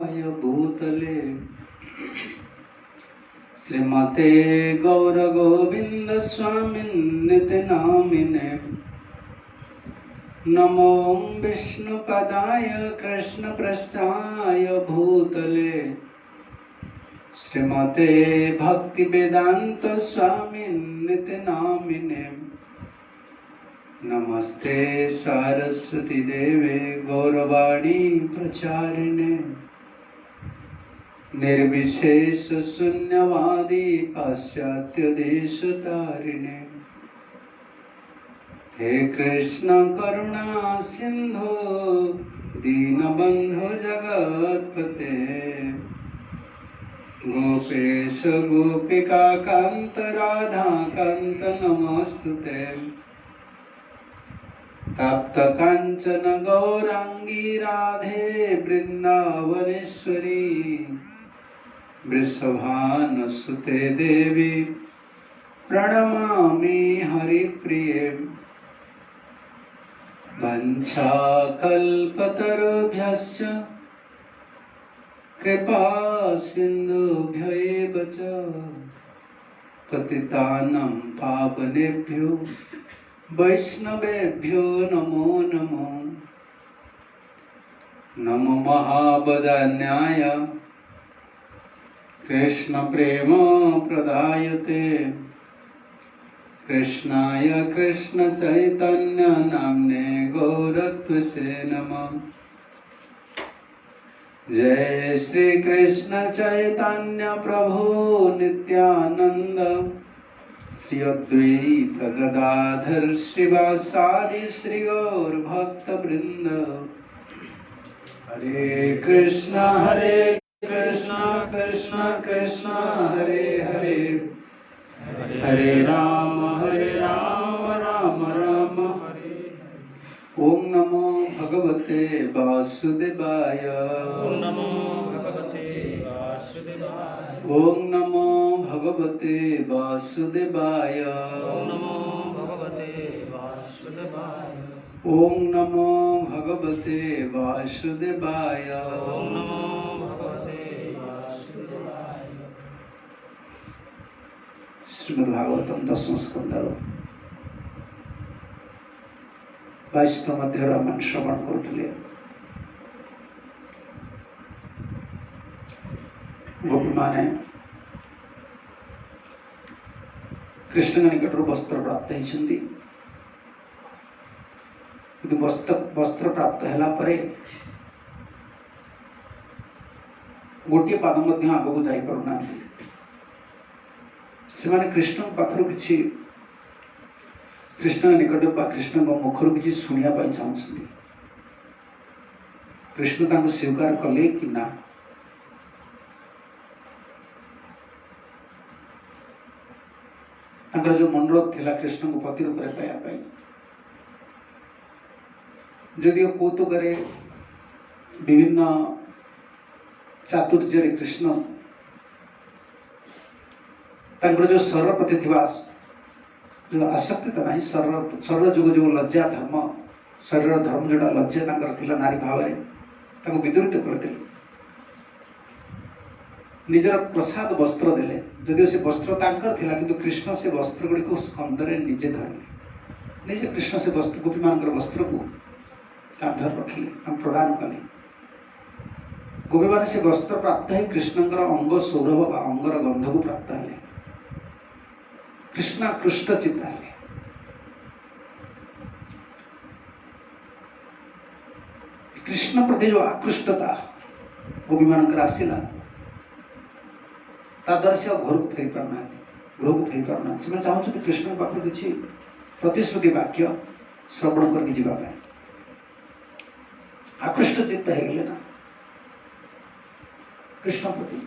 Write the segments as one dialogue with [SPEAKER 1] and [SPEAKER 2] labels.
[SPEAKER 1] भूतले श्रीमते गौर गोविंद स्वामिन्निति नामिने नमो विष्णुपदाय कृष्णपृष्ठाय भूतले श्रीमते भक्ति वेदांत स्वामिन्निति नामिने नमस्ते सरस्वती देवे गौरवाणी प्रचारिणे निर्विशेष शून्यवादी पाश्चात्य देश तारिणे हे कृष्ण करुणा सिंधु दीनबंधु जगत्पते गोपेश गोपिका कांत राधा कांत नमस्तुते तप्त कांचन गौरांगी राधे वृंदावनेश्वरी वृषभानुसुते देवी प्रणमामि हरिप्रिये वंशाकल्पतरुभ्यश्च कृपा सिन्धुभ्यैव च पतितानां पावनेभ्यो वैष्णवेभ्यो नमो नमो नमो महावदान्याय कृष्ण प्रेम प्रदायते कृष्णाय कृष्ण चैतन्य नाम्ने गौरत्वसे नमः जय श्री कृष्ण चैतन्य प्रभु नित्यानंद श्री अद्वैत गदाधर श्रीवासादि श्री गौर भक्त वृंद हरे कृष्ण कृष्ण कृष्ण हरे हरे हरे राम राम राम हरे ओम नमो भगवते वासुदेवाय
[SPEAKER 2] ओम नमो भगवते वासुदेवाय
[SPEAKER 1] ओम नमो भगवते वासुदेवाय
[SPEAKER 2] ओम नमो भगवते वासुदेवाय
[SPEAKER 1] ओम नमो भगवते वासुदेवाय
[SPEAKER 2] ओम नमो भगवते वासुदेवाय
[SPEAKER 1] श्रीमद् भागवतम दशम स्कंद 22 अध्याय रामायण श्रवण करुले गोपी माने कृष्ण निकट वस्त्र प्राप्त होती वस्त्र प्राप्त है गोटे पाद आग को जापना से कृष्ण पाखर किसी कृष्ण निकट कृष्ण मुखर किसी शुणा चाहते कृष्ण तांको स्वीकार कले कि ना जो मनोरथ थिला कृष्ण को पति रूप में पाइबा जदिओ कौतुक विभिन्न चातुर्य कृष्ण जो शरीर प्रति थी जो आसक्ति तो नहीं शरीर जुग जो लज्जा धर्म शरीर धर्म जोटा लज्जा थिला नारी भाव में विद्रुत करते निजर प्रसाद वस्त्र देले जदिओ से वस्त्र तांकर थिला किंतु कृष्ण से वस्त्र गुड़ी को स्कंदरे निजे धरले निजे कृष्ण से वस्त्र गोपी मान वस्त्र को कांधर रखिले प्रदान कले गोपी मान से वस्त्र प्राप्त है कृष्णकर अंग सौरभ अंगर गंध को प्राप्त है कृष्ण कृष्ण चित्त है कृष्ण प्रति जो आकृष्टता गोपी मान आसला ताद्वारा से घर को फेरी पारना गृह को फेरी पारना से चाहते कृष्ण पाखर किसी प्रतिश्रुति वाक्य श्रवण करके जावाई आकृष्ट चित्त है गले ना कृष्ण प्रति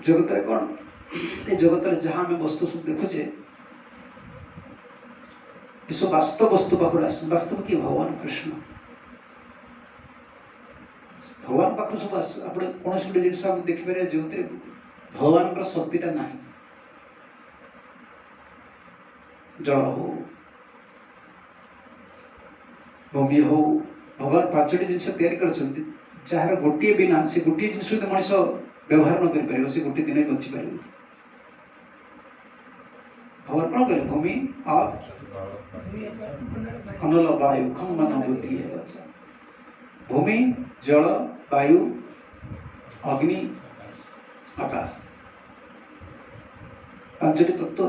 [SPEAKER 1] जगत कौन ये जगत जहाँ आम वस्तु सब देखुचे सब वास्तव वस्तु पाखर वास्तव किए भगवान कृष्ण भगवान पाखर सब आप कौन गोटे जिन देखिपारे जो भगवान शक्तिटा ना जल हो भूमि हो भगवान पांचटी जिनस तैयारी करछन्ति जार गोटे बिना से गोटे जिस मनीष व्यवहार न कर से गोटे दिन बची पार भगवान कौन कहे भूमि और अनल वायु खम्बन बुद्धि भूमि जल वायु अग्नि आकाश पांचटी तत्व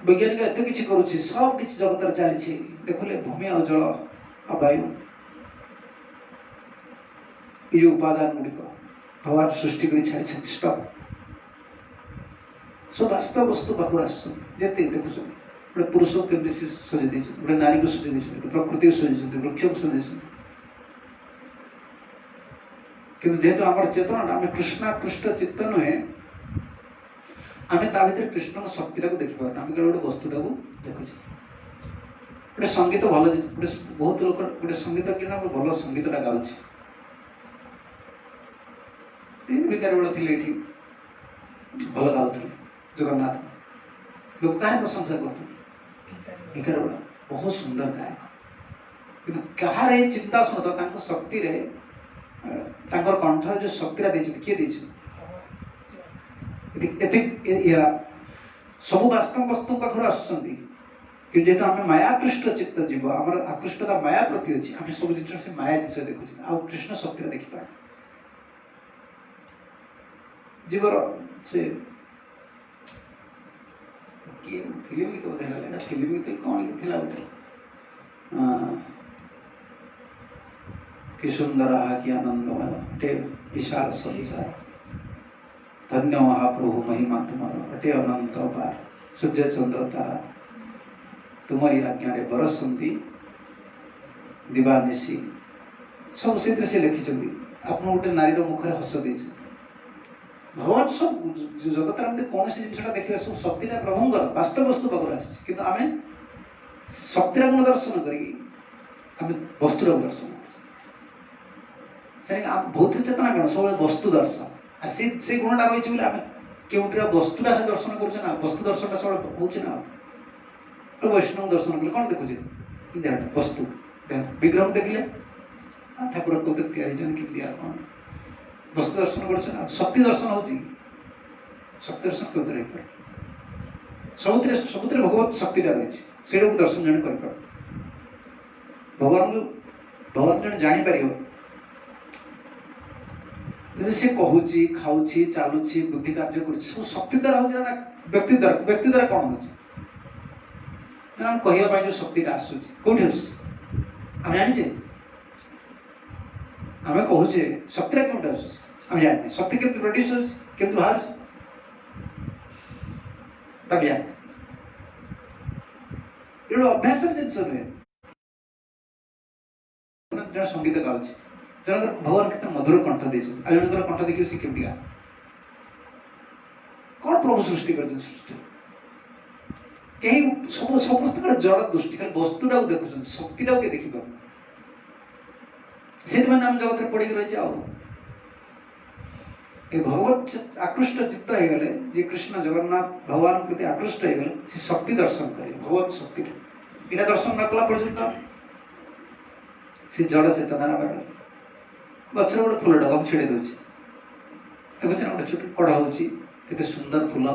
[SPEAKER 1] वैज्ञानिक एत कि करुच्ची सब किसी जगत चली देखले भूमि और जल और वायु ये उपादान गुड़िक भगवान सृष्टि कर छाड़ी स्टक सब वास्तव वस्तु पाखु आसते देखुं गोटे पुरुष को केमती सजे गोटे नारी को सजे प्रकृति को सजे वृक्ष को सजे कि जेहेतु आम चेतना आम कृष्णाकृष्ट चित्त नुहे आम ता भर कृष्ण शक्ति को देखी पार आम गोटे वस्तुटा को देखुचे गोटे संगीत भल गोटे बहुत लोग गोटे संगीत कि भल संगीतटा गाँच भिखारी बेला थे ये भल गाँव जगन्नाथ लोग क्या प्रशंसा करते भिखारी बेला बहुत सुंदर गायक कि कहार चिंता शुणता शक्ति कंठ जो शक्तिटा किए सब वास्तव वस्तु पाखर आसुँच कि जेहेतु आम मायाकृष्ट चित्त जीव आम आकृष्टता माया प्रति अच्छी आम सब जिन माया जिन देखुचे आ कृष्ण शक्ति देखिपा जीवर से फिल्म गीत बोधे फिल्म गीत कौन लिखा गोटे कि सुंदर कि आनंदमय अटे विशाल संसार धन्य महाप्रभु महिमा तुम्हार अटे अनंत पार सूर्य चंद्र तारा तुम्हारी आज्ञा बरसती दिवानिशी सब से लिखिं आप गोटे नारी मुखर हस दे भगवान सब जगत कौन सी जिनसा देखा सब शक्तिटा प्रभुंर वास्तव वस्तु पाखर आस आम शक्ति गुण दर्शन करें वस्तुर दर्शन कर भौतिक चेतना कौन सब वस्तु दर्शन से गुणटा रही आम केउटा वस्तुटा दर्शन कर वस्तु दर्शन सब हो वैष्णव दर्शन कले कौन देखुचे देहटा वस्तु विग्रह देखिले ठाकुर कौन कौन वस्तु दर्शन कर शक्ति दर्शन हो शक्ति दर्शन क्यों सबुत भगवत शक्तिटा रही से दर्शन जन कर भगवान जन जापर से कहूँ खाऊ चलुची बुद्धि कार्य कर सब शक्ति द्वारा हो व्यक्ति द्वारा कौन हो कहवाई जो शक्तिटा आसूँ कौटे आम जाने आम कहूचे शक्तिटा क्यों आस आम जाने शक्ति केमती प्रोड्यूस होमती बाहर ये अभ्यास जिनस नुहे जन संगीत गाँच जन भगवान के मधुर कंठ दे जनकर कंठ देखिए सी केमती गा कौन प्रभु सृष्टि कर सृष्टि कहीं समस्त जड़ दृष्टि खाली वस्तुटा को देखुं शक्तिटा किए देखिपार से आम जगत पड़ी रही भगवत आकृष्ट चित्त हो गले जे कृष्ण जगन्नाथ भगवान प्रति आकृष्ट हो गले से शक्ति दर्शन करे भगवत शक्ति यहाँ दर्शन न कला पर्यंत से जड़ चेतना गचर गोटे फुल डगम छिड़ी दूसरी देखुचे ना गोटे छोट कड़ होते सुंदर फूल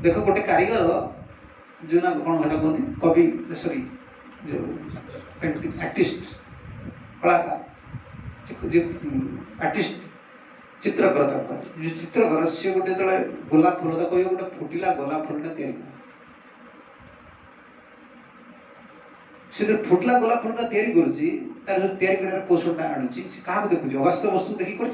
[SPEAKER 1] देख गोटे कारीगर जो ना कौन घटा कहते कवि सॉरी जो आर्टिस्ट कलाकार जो आर्टिस्ट चित्रकर जो चित्रकर सी गोटे जो गोलाप फूल तो कह गोटे फुटिला गोलाप फूलटा तैयारी कर से फुटला गोलाप फूलटा तैयारी करुच्ची तार जो तैयारी कर कौशलटा आणुची से क्या देखुची अवास्तव वस्तु देखी कर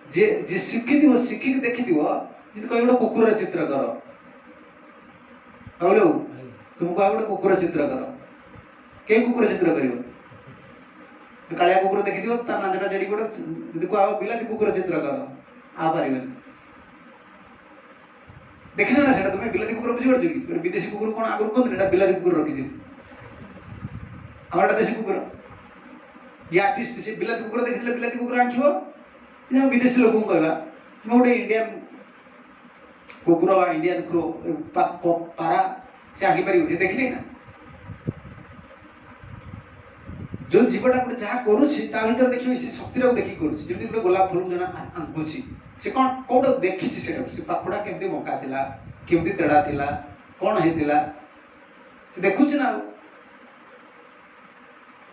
[SPEAKER 1] जे शिखी शिखिक देखी जी कह गोटे कुकुर चित्र कर तुम कह गोटे कुकुर चित्र कर कई कुकुर चित्र कर कालिया कुकुर देखी नाचटा जेडी गोटे कह बिलाती कुकुर चित्र कर आ पार देखने ना से तुम्हें बिलाती कुकुर बुझी पार्छ कि विदेशी कुकुर कौन आगुरी कहते बिलाती कुकुर रखी आम देशी कुकुर ये आर्टिस्ट से बिलाती कुकुर देखी बिलाती कुकुर आंखिब विदेशी लोक कहवा तुम गोटे इंडियन कुकुर इंडियन क्रो पारा से आंकी पार देखिले ना जो जीवटा गोटे जहाँ करुच्छी ता भीतर देखिए से शक्ति देखिए करुच्छी जमी गोटे गोलाप फूल जना आंकुची से कौन कौट देखी से पाखुड़ा केमती बंका थिला केमती तेड़ा थिला कौन होता से देखुची ना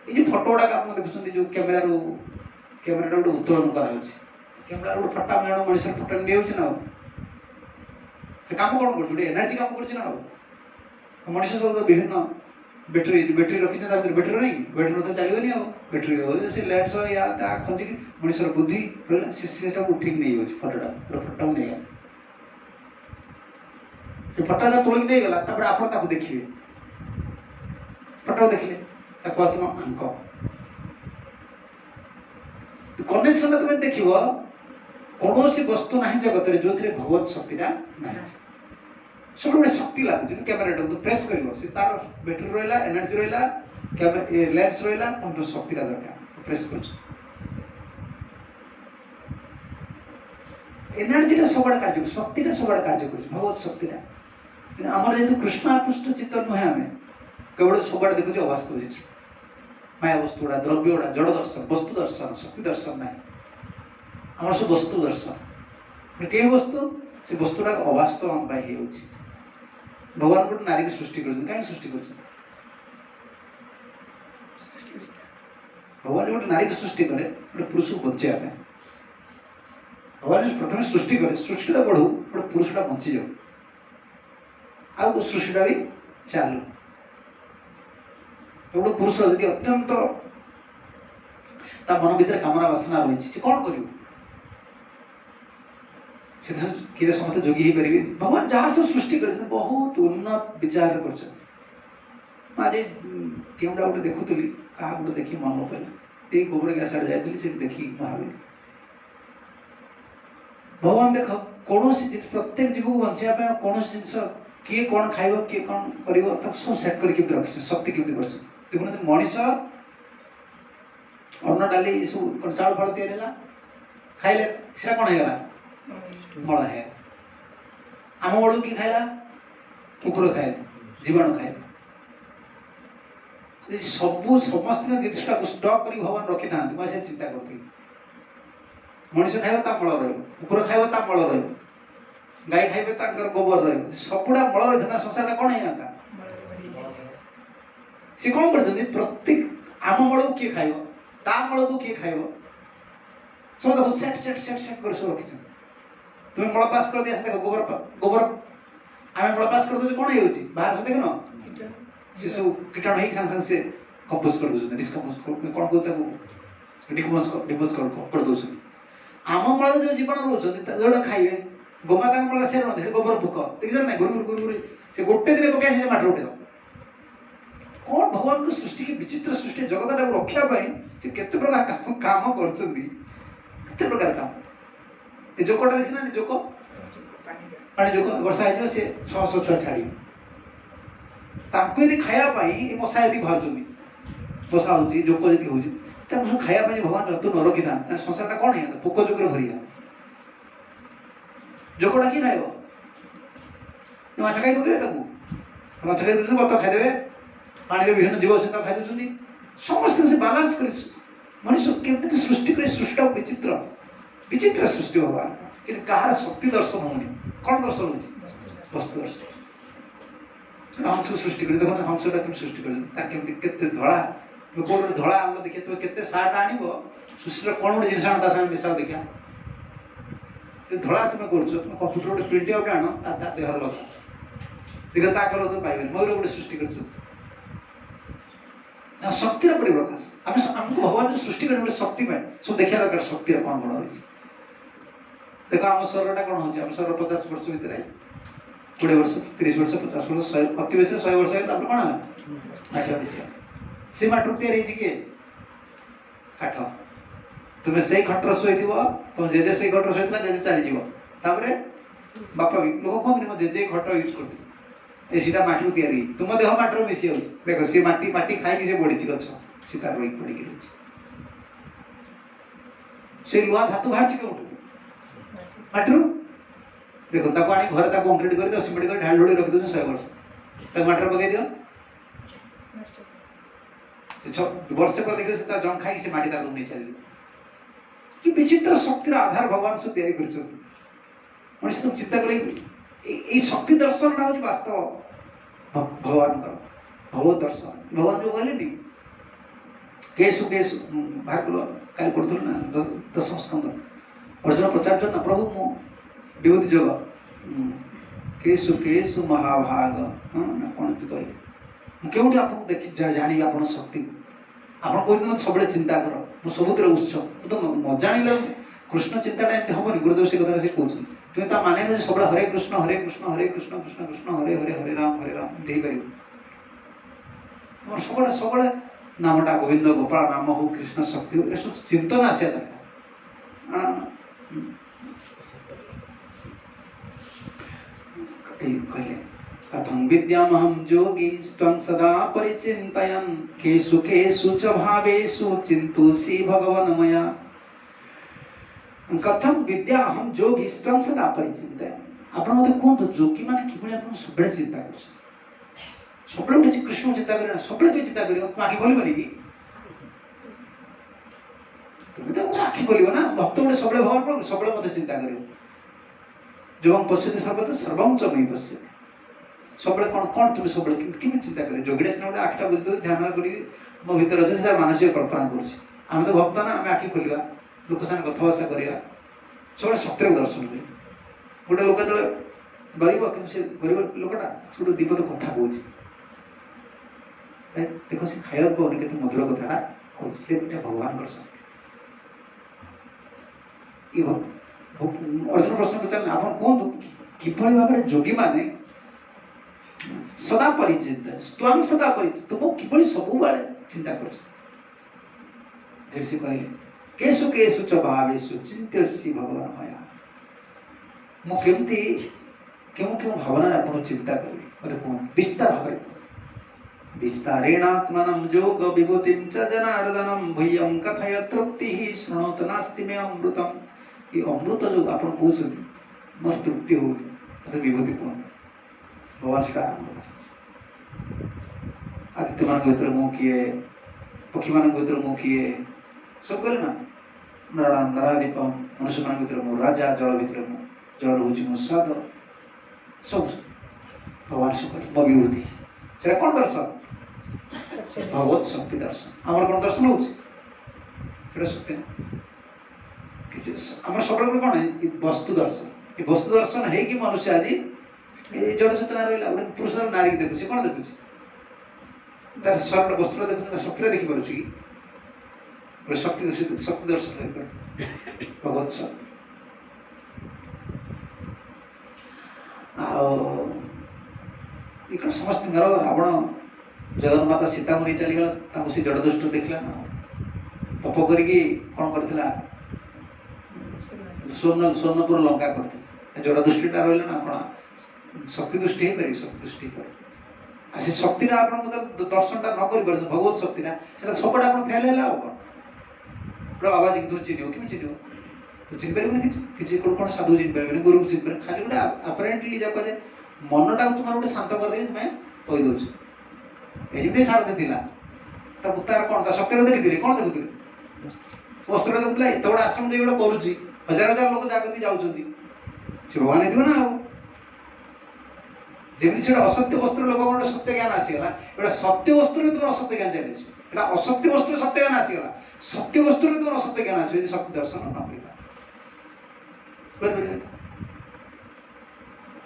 [SPEAKER 1] ये फोटो गुड़ाक आप देखुं जो कैमेरा गोटे उत्तोलन कराऊँ कैमेरा गोटे फटा जन मनुष्य फोटो नहीं ना काम कौन कर एनर्जी काम कर मनुष्य सब विभिन्न बैटेरी रखी बैटेरी नहीं बैटेरी तो चलनी आ बैटेरी से लेट्स या खंजिक मनुष्य बुद्धि रहा से उठिक नहीं फटोटा फटो नहीं से फटा जब तोलिक नहीं गला आप देखिए फटो देखिले तुम आंक कनेक्शन तुम देख कौन सी वस्तु ना जगत जो भगवत शक्तिटा ना सब गोटे शक्ति लगुच कैमेरा तो प्रेस कर तार बैटेरी रहा एनर्जी रहा लेंस रहा तुम शक्तिटा दरकार प्रेस कर एनर्जी सब कार्य शक्तिटा सब कार्य कर भगवत शक्तिटा आम जेहतु कृष्ण आकृष्ट चित्त नुहे आम केवल सब देखुचे अवास्तव जिन माया वस्तु गुड़ा द्रव्य गुड़ा जड़ दर्शन वस्तु दर्शन शक्ति दर्शन ना आम सब वस्तु दर्शन कई वस्तु से वस्तुटा अवास्तव आम हो भगवान गोटे नारी की सृष्टि कहीं सृष्टि कर भगवान गोटे नारी की सृष्टि कले गोटे पुरुष को बचाई भगवान प्रथम सृष्टि कले सृष्टिटा बढ़ू गोटे पुरुषटा बंची जाऊ आउ सृष्टिटा भी चालू गोटे पुरुष यदि अत्यंत मन भर कामना वासना रही कौन कर किए समस्त जोगी ही पारे भगवान जहाँ सब सृष्टि कर बहुत उन्नत विचार कर आज केउटा गोटे देखुली क्या गोटे देखी मन पड़ा ये गोबर ग्यास आड़े जाती देखी भाविली भगवान देख कौन प्रत्येक जीव को बचाई कौन जिनस किए कौन खाइब किए कौन कर सब सेट करके रखी शक्ति केमी कर देखुना मनीष अन्न डाली सब चाउल फल तैयारी खाइले से कौन होगा मल है आम बड़ू कि खाइला कुकुर खाइले जीवाणु खाइले सब समस्त जिनटा स्टक कर भगवान रखी था मुझे चिंता करी मनीष खाइब ता मल रुकुर खाइब ता मल गाई खाइबे गोबर रबुड़ा मल रही संसार कौन होता सी कौन कर प्रत्येक आम मल को किए खाइब ता मल को किए खाइब सब देखो सेट सेट सेट सेट कर सब रखी तुम्हें मल पास कर दिया देख गोबर गोबर आम मल पास कर दे कौन हो बाहर सब देख न सी सब कीटाणु हो सागे से कंपोज कर दूसरे डिस्कम्पोज कौन कहते डिकम्पोज कर दूसरे आम मल जो जीवन रोच जोड़ा खाइबे गोमाता मल से रही गोबर पोक देख ना गुरु गुरु गुरु से गोटे दिन पकड़ से माटी उठे कौन भगवान को सृष्टि की विचित्र सृष्टि जगत टाइम रखापी से केते प्रकार काम कर प्रकार काम ये जोकटा देखी ना जोक पानी जोक वर्षा हो सी 100 छुआ छाड़ यदि खायापी मशा यदि बाहर मशा हो जोक यदि हो सब खायापी भगवान जतु न रखी था संसार कौन होता पोक जोकर भरी जोकटा किए खाइब माछ खाई पकड़े माछ खाई बत खाईदे पानी विभिन्न जीव अच्छे खाई दूसरी समस्त से बालांस कर मनुष्य केमती सृष्टि कर सृष्टि विचित्र विचित्र सृष्टि भगवान कि कहार शक्ति दर्शन होनी कौन दर्शन हो वस्तु दर्शन हंस को सृष्टि कर देखो हंसटा कम सृष्टि कर धड़ा कौन धड़ा आम देखिए तुम के सार्ट आण सृष्टि कौन गोटे जिन आना सागे मिसा देखा धड़ा तुम कर कंप्यूटर गोटे प्रिंट आउट आण देह लगा देखो ताकर तुम पाइबे मयूर गोटे सृष्टि कर शक्तिर परिप्रकाश आमको भगवान जो सृष्टि कर शक्ति पाए सब देखा दरकार शक्ति कौन कौन रही देख आम शरीरटा कौन हो शरीर 50 वर्ष भितर 20 वर्ष 30 वर्ष 50 वर्ष 100 अति बेसी 100 वर्ष कौन है माटी मिसिया से माटी तैयारी किए काठ तुम्हें से खटर शोई तुम जेजे से खटर शोई जेजे चली बापा भी लोक कहते मो जेजे खट यूज करते सीटा माटी तैयारी तुम देह माटी मिसी जाऊँ देख सी माटी माटी खाई से बढ़ी गच सी तार रोई पड़ी रही से लुआ धातु बाहर के माटी देखो ताको आनी घर ताको कंक्रीट कर दियो सिमेंट कर ढाल ढोड़ी रखी दो 100 वर्ष ताको माटी पकई दियो वर्षे पर देखिए से जंग खाई से माटी तार नहीं चलिए कि विचित्र शक्तिर आधार भगवान से तैयारी कर मनुष्य तुम चिंता करें शक्ति दर्शन ना हो वास्तव भगवान का भगवत दर्शन भगवान जो कहले नहीं केसु केसु बाहर करो कल पढ़ुल ना दशम स्कंद अर्जुन पचार ना प्रभु मो विभूति जोग केसु केसु महाभाग हाँ ना कौन कहे क्योंकि आपको देखी जानी आप शक्ति आप कह सब चिंता कर मु सबुतिर उत्सव तो न जान कृष्ण चिंता एमती हेनी गुरुदेव से कथा से कहते तुम्हें ता माने सब हरे कृष्ण हरे कृष्ण हरे कृष्ण कृष्ण कृष्ण हरे हरे हरे राम दे पार तुम सब सब नामटा गोविंद गोपाल नाम हो कृष्ण शक्ति हो सब चिंतन आसा दरकार कहले कथं विद्यामहं योगी त्वं सदा परिचिन्तयन् केषु केषु च भावेषु चिन्तोषि भगवन् मया कथं विद्या अहं योगी त्वं सदा परिचिन्तयन् आपण मते कोन योगी माने किभଳି आपण सबले चिंता करछ सबले उठे कृष्ण चिंता करे ना सबले के चिंता करियो आखि खोलिबनी कि तुम तो आखि खोलिबो ना भक्त उठे सबले भगवान को सबले मते चिंता करियो जवं पश्यति सर्वत्र सर्वं च मयि पश्यति सबले कौन कौन तुम सबले किमी चिंता करे जोगिड़े सिना गोटे आखिटा बुझी ध्यान करी मो भीतर अच्छे तार मानसिक कल्पना करें तो भक्त ना आम आखि खोलिया लोक साथ कथबार्ता करा सब सत्य दर्शन हुए गोटे लोक जो गरीब कि गरीब लोकटा से गोटे दीपद कथा कौच देख से खाया पाने के मधुर कथाटा कह भगवान शक्ति अर्जुन प्रश्न पचारे आप कहतु किभली भाव में योगी माने सदा परिचित स्वयं सदा परिचित तुम किभली सब चिंता कर कहले केशु केशु च भावेषु चिंत्यसि भगवान मया मु केमती क्यों क्यों भावना आपण चिंता करी मते कोन विस्तार भाव विस्तारेणात्मनं योग विभूतिं च जनार्दनं भयं कथय तृप्तिः शृणोत नास्ति मे अमृतम ये अमृत जो आपण कहउछन मोर तृप्ति हो मते विभूति कोन भगवान का आदित्य मान भीतर मु किए पक्षी मान भीतर मु किए सब कहले ना नरादीपम मनुष्य मान भीतर मु राजा जल भीतर मु जल हूँ मो स्वाद सब भगवान से कहले मो विभूति से कौन दर्शन भगवत शक्ति दर्शन आमर कौन दर्शन हो शक्ति ना कि सब कौन है वस्तु दर्शन ये वस्तु दर्शन है कि मनुष्य आज ये जड़ चेतना रहा गोटे पुरुष नारी की देखुचे कौन देखुचे तार सरल वस्त्र देखुचे शक्ति देखी पारे कि गोटे शक्ति शक्ति दर्शन कर भगवत शक्ति आठ समस्त रावण जगन्माता सीता को नहीं चलीगला सी जड़ दुष्ट देखला तप करी कौन करथिला स्वर्णपुर लंका करथिला जड़ दृष्टिटा रहा ना कौन शक्ति दृष्टि है पारे शक्ति दृष्टि पर से शक्ति आप दर्शनटा न कर भगवत शक्तिटा से सबटा आप फेल है कौन बाबा जी तुम चिन्ह कि चिन्ह तू चिन्ह पारे कि कौन साधु चिन्ह पारे गुरु को चिन्ह पारे खाली गोटे आफरेंटली जाक मनटा तुम गोटे शांत करदे तुम्हें कहीदे ये सारथी था तार कौन शक्ति देखी कौन देखुले वस्त्र देखुला एत बड़ा आश्रम जो गोटे करुच्ची हजार हजार लोक जागती जाऊँगी से भगवान है ना जमी से असत्य वस्तु लोक गोटे सत्य ज्ञान आसीगला गोटे सत्य वस्तु तुम असत्य ज्ञान चली असत्य वस्तु सत्य ज्ञान आसीगला सत्य वस्तु तुम असत्य ज्ञान आस शक्ति दर्शन न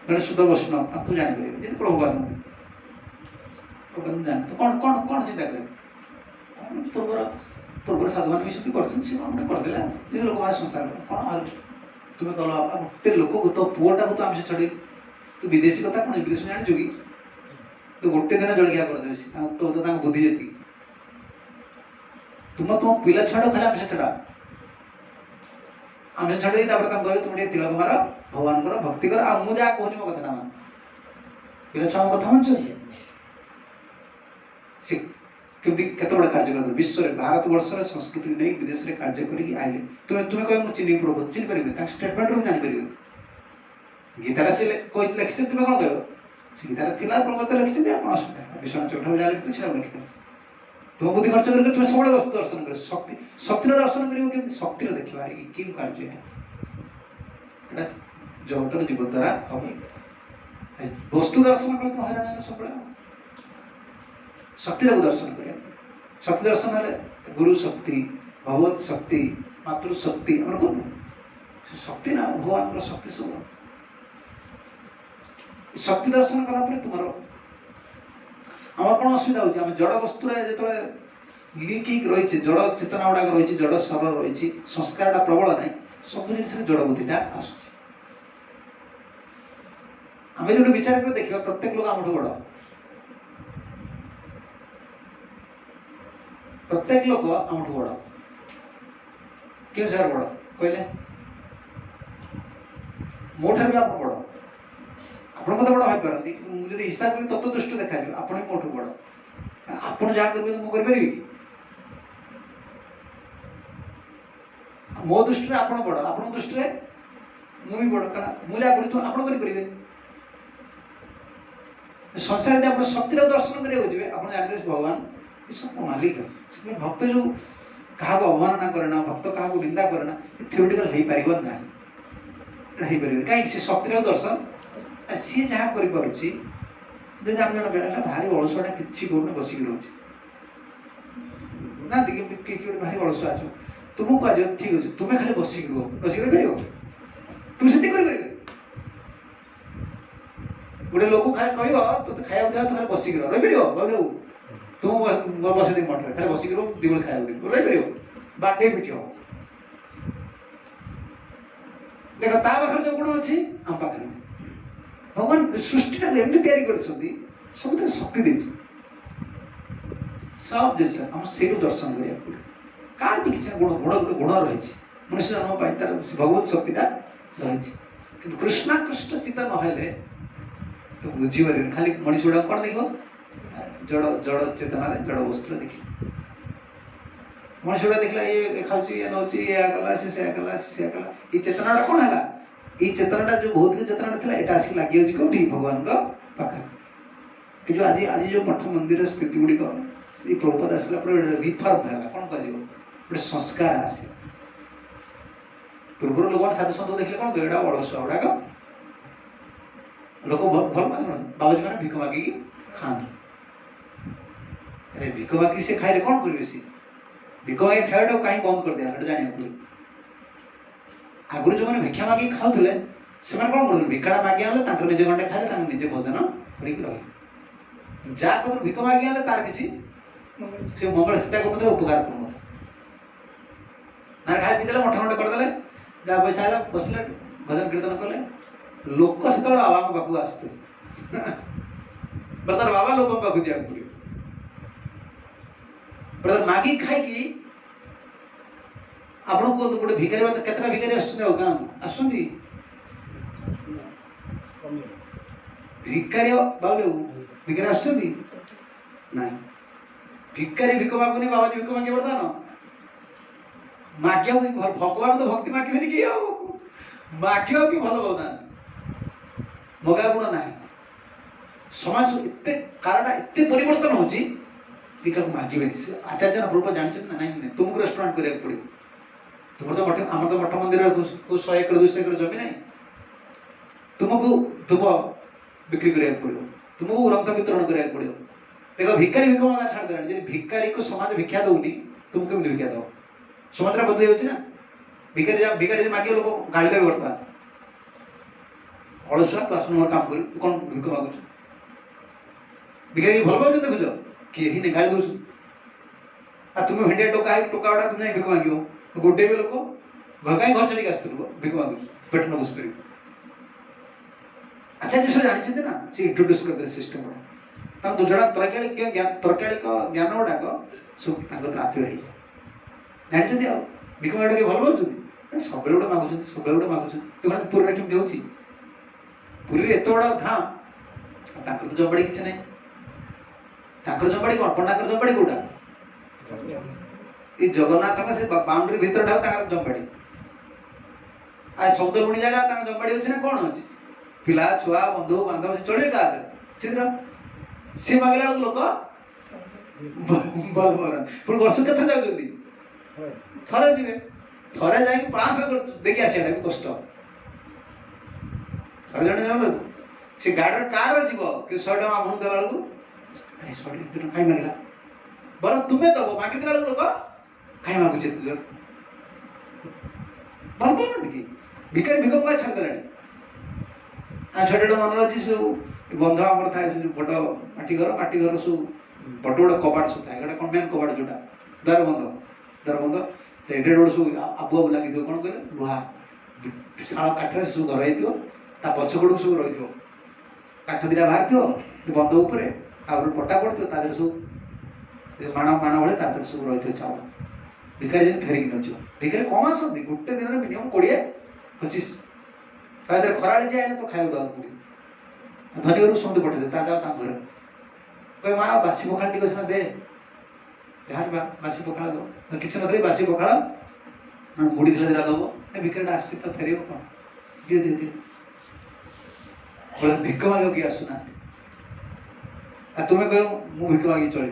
[SPEAKER 1] कर शुद्ध वैष्णव तू जापर जी प्रभुपाद जान तो कौन कौन कौन चिंता करे पूर्वर पूर्व साधु मान भी शुद्धि करदे लोक मैंने संसार कौन आ तुम्हें कल गोटे लोक को तो पुआटा को तो आम से छड़े तू विदेशी कथा कौन विदेश जानी कि तो गोटे दिन जलखिया करदे तो बुद्धि जी तुम तुम पिला छाड़ खाली आम से छड़ा आम से छड़ी कहे तुम तिलक मार भगवान भक्ति कर आ मुझे कहूँ मो कथा मान पिला छुआ मो कथा मान सी केमती केत बड़े कार्य कर विश्व में भारत वर्ष संस्कृति नहीं विदेश में कार्य करें आइले तुम्हें तुम्हें कह मुझे चिन्ह प्रभु चिन्ह पारे स्टेटमेंट रू जापर गीताटा से लिखी तुम्हें कौन कह से गीता प्रभु लिखी आप असुविधा विष्णु चौठ जहाँ लिखते लिखिते तुम बुद्धि खर्च करके तुम सब वस्तु दर्शन कर शक्ति शक्तिर दर्शन कर शक्तिर देखा कि कार्य है जगतर जीव द्वारा हम वस्तु दर्शन कर तुम हईराण सब शक्तिर को दर्शन कर शक्ति दर्शन है गुरु शक्ति भगवत शक्ति मातृ शक्ति आम कौन शक्ति ना भगवान शक्ति सब शक्ति दर्शन कलापर तुम आम कौन असुविधा हो जड़ वस्तु जो लिंक रही जड़ चेतना गुड़ाक रही जड़ स्वर रही संस्कार प्रबल ना सब जिन जड़ बुद्धिटा आसूस आम जो विचार कर देखा प्रत्येक लोग आम बड़ प्रत्येक लोक आम बड़ क्यों जगह बड़ कहले मोठार भी आप बड़ ଆପଣ ମତେ ବଡ଼ ଭାବିପାରନ୍ତି ମୁଁ ଯଦି ହିସାବ କରି ତତ୍ତ୍ୱ ଦୃଷ୍ଟି ଦେଖାଯିବ ଆପଣ ବି ମୋଠୁ ବଡ଼ ଆପଣ ଯାହା କରିବେ ମୁଁ କରିପାରିବି କି ମୋ ଦୃଷ୍ଟିରେ ଆପଣ ବଡ଼ ଆପଣଙ୍କ ଦୃଷ୍ଟିରେ ମୁଁ ବି ବଡ଼ କାରଣ ମୁଁ ଯାହା କରୁଥିବ ଆପଣ କରିପାରିବେ ସଂସାର ଯଦି ଆପଣ ଶକ୍ତିର ଦର୍ଶନ କରିବାକୁ ଯିବେ ଆପଣ ଜାଣିଦେବେ ଭଗବାନ ଏସବୁ ମାଲିକ ସେଥିପାଇଁ ଭକ୍ତ ଯୋଉ କାହାକୁ ଅବମାନନା କରେ ନା ଭକ୍ତ କାହାକୁ ନିନ୍ଦା କରେ ନା ଏ ଥିଓରିଟିକାଲ ହେଇପାରିବ ନାହିଁ ଏଇଟା ହେଇପାରିବନି କାହିଁକି ସେ ଶକ୍ତିର ଦର୍ଶନ सी जहाँ कर भारी अलसुआ कि बसिक रोचे ना भारी अलसुआ आस तुमको कह ठीक अच्छे तुम्हें खाली बसिक रुह बसिक रही तुम से गोटे लोक खाली कह तो खाया दिया तो खाली बसिक रही पार तुम बस मठ खाली बसिक रो दी खाया रही पार बाटे पिट हम देख ता पाखे जो गुण अच्छी आम पाखे भगवान सृष्टिटा एमती तैयारी करछंती सब शक्ति देछि सब जिस हम सेरु दर्शन करिया पड़े कार भी किसी गुण गुण गुण रही मनुष्य जन्म पाई तार भगवत शक्तिटा रही किंतु कृष्णाकृष्ट चिता नहेले बुझी पारे खाली मनुष्य गुड़ा कौन देख जड़ जड़ चेतना जड़ वस्तु देख मनुष्य गुड़ा देखला ये खाऊची ये नौची ये कला से कला ये चेतनाटा कौन है ये चेतनाटा जो भौतिक चेतनाटा था यहाँ आसिक लगे कौटी भगवान पाखे जो आज आज जो मठ मंदिर स्थिति गुड़िक ये प्रभुपाद आसला रिफर्म है कौन कह गोटे संस्कार आसे पूर्व लोक साधु सत देखले कौन कह अलसुआ गुड़ाक लोक भल बाबाजी मैंने भिक मागिक खाते भिक मागिक से खाइले कौन करेंगे सी भिक मागिक खाइटा कहीं बंद कर दिया जाना पड़े आगुरी जो मैंने भिक्षा मागिक खाऊले से कौन कर भिकाटा मागि आने निजे गंडे खाइले निजे भोजन कर जहाँ कह भिक मागि आने तार किसी मंगल चिंता कर उपकार कर खाई पीदे मठ मठ करदे जहाँ पैसा है बसले भजन कीर्तन कले लोक से बाबा पाखक आसते बर्तमान बाबा लोक पाक जा पड़े बर्तमान मागिक खाई आप गोटे भिखारी केतटा भिखारी गाँव आसुँच भिखारी बाबू भिखारी आसुँच ना भिखारी भिक मागुनि बाबाजी भिक मागे बर्तमान मागे भगवान तो भक्ति मागे कि मागे कि भल पाना मगा गुण ना समाज एत कालटा एत परिवर्तन हो मागे आचार्य रूप जानते ना ना तुमको रेस्टोरेंट करा पड़ो तुम तो मठ आम तो मठ मंदिर को 100 एकड़ 200 एकड़ जमी ना तुमको धूप बिक्री करा पड़ो तुमको रंग वितरण करा पड़ो देख भिखारी भिक मागा छाड़दे जब भिखारी को समाज भिक्षा दौनी तुमको केमी भिक्षा दब समाज बदल जाऊँ भिखारी मागे लोग गाड़ी देवे बर्तमान अलसुआ तू आसन मोर काम कर कौन भिक मागुच भिखारी भल पाच देखुच किए ही नहीं गाड़ी दौर तुम्हें भेंडिया टोका है टोका गुड़ा तुम भिक माग गोटे भी लोक कहीं घर चलिक आस भिक मागुच पेट न बस पार आचार्य सर जानते ना से इंट्रोड्यूस करदे सिस्टम गुड़ा जड़ा तरकारिक ज्ञान गुड़ाक सब आत्म रही जानते भिक माग भल पाँच सब गोटे मागुच सब गोटे मागुच देखो पुरी केमती हो पुरी एत बड़ा धाम तो जंबाड़ी किसी ना जंबाड़ी कौन पंडा जंबाड़ी कौटा ये जगन्नाथ से बाउंड्री भीतर जंबाड़ी आ शब्द लुणी जगह जंबाड़ी अच्छे ना कौन अच्छे पिला छुआ बंधु बांधव से चलिए क्या सी मांगला लोक बलभरण पुणी वर्ष केथर जाउछन्ती थरे जिवे थरे जाई 500 देखि आसिया भी कष्ट थरे जणे जाउ से गाडर कार जीव कि 100 टका आपन देला बेलकु अरे 100 टका काई मागिला बर तुमे दबो मागि देला बेलकु लोक काई मागु छे तुझ बलभरण देखि भिकारी भिक का छाड़ देलानी आ छोटे मन अच्छी सब बंध आम थाए बड़ माटी घर सब बड़ बड़ कबाट सब थाए गोटे कौन मेन कबाट जोटा द्वार बंध तो एडे बड़ सब आबु आबु लगे कौन कह लुहा शाल काठ सब घर हो पछपड़ सब रही काठ दिटा बाहर बंध उपर पटा पड़ो तादेह सब माण भाई तादेह सब रही चाउल भिखारी जन फेरिक नच भिखारी कम आसती गोटे दिन में मिनिमम 20-25 तादेह खराड़ी जाए तो खाई देवा पड़े धनी घर समझे पठे ता जाओ घर कहे माँ बासी पखाड़ टी सीना दे जहाँ बासी पखाड़ दो किसी न बासी पखाड़ मुड़ी थे दिला दब भिखारी आसी तो फेर कौन धीरे धीरे धीरे भिक माग किए आसुना तुम्हें कह मु भिक मागी चल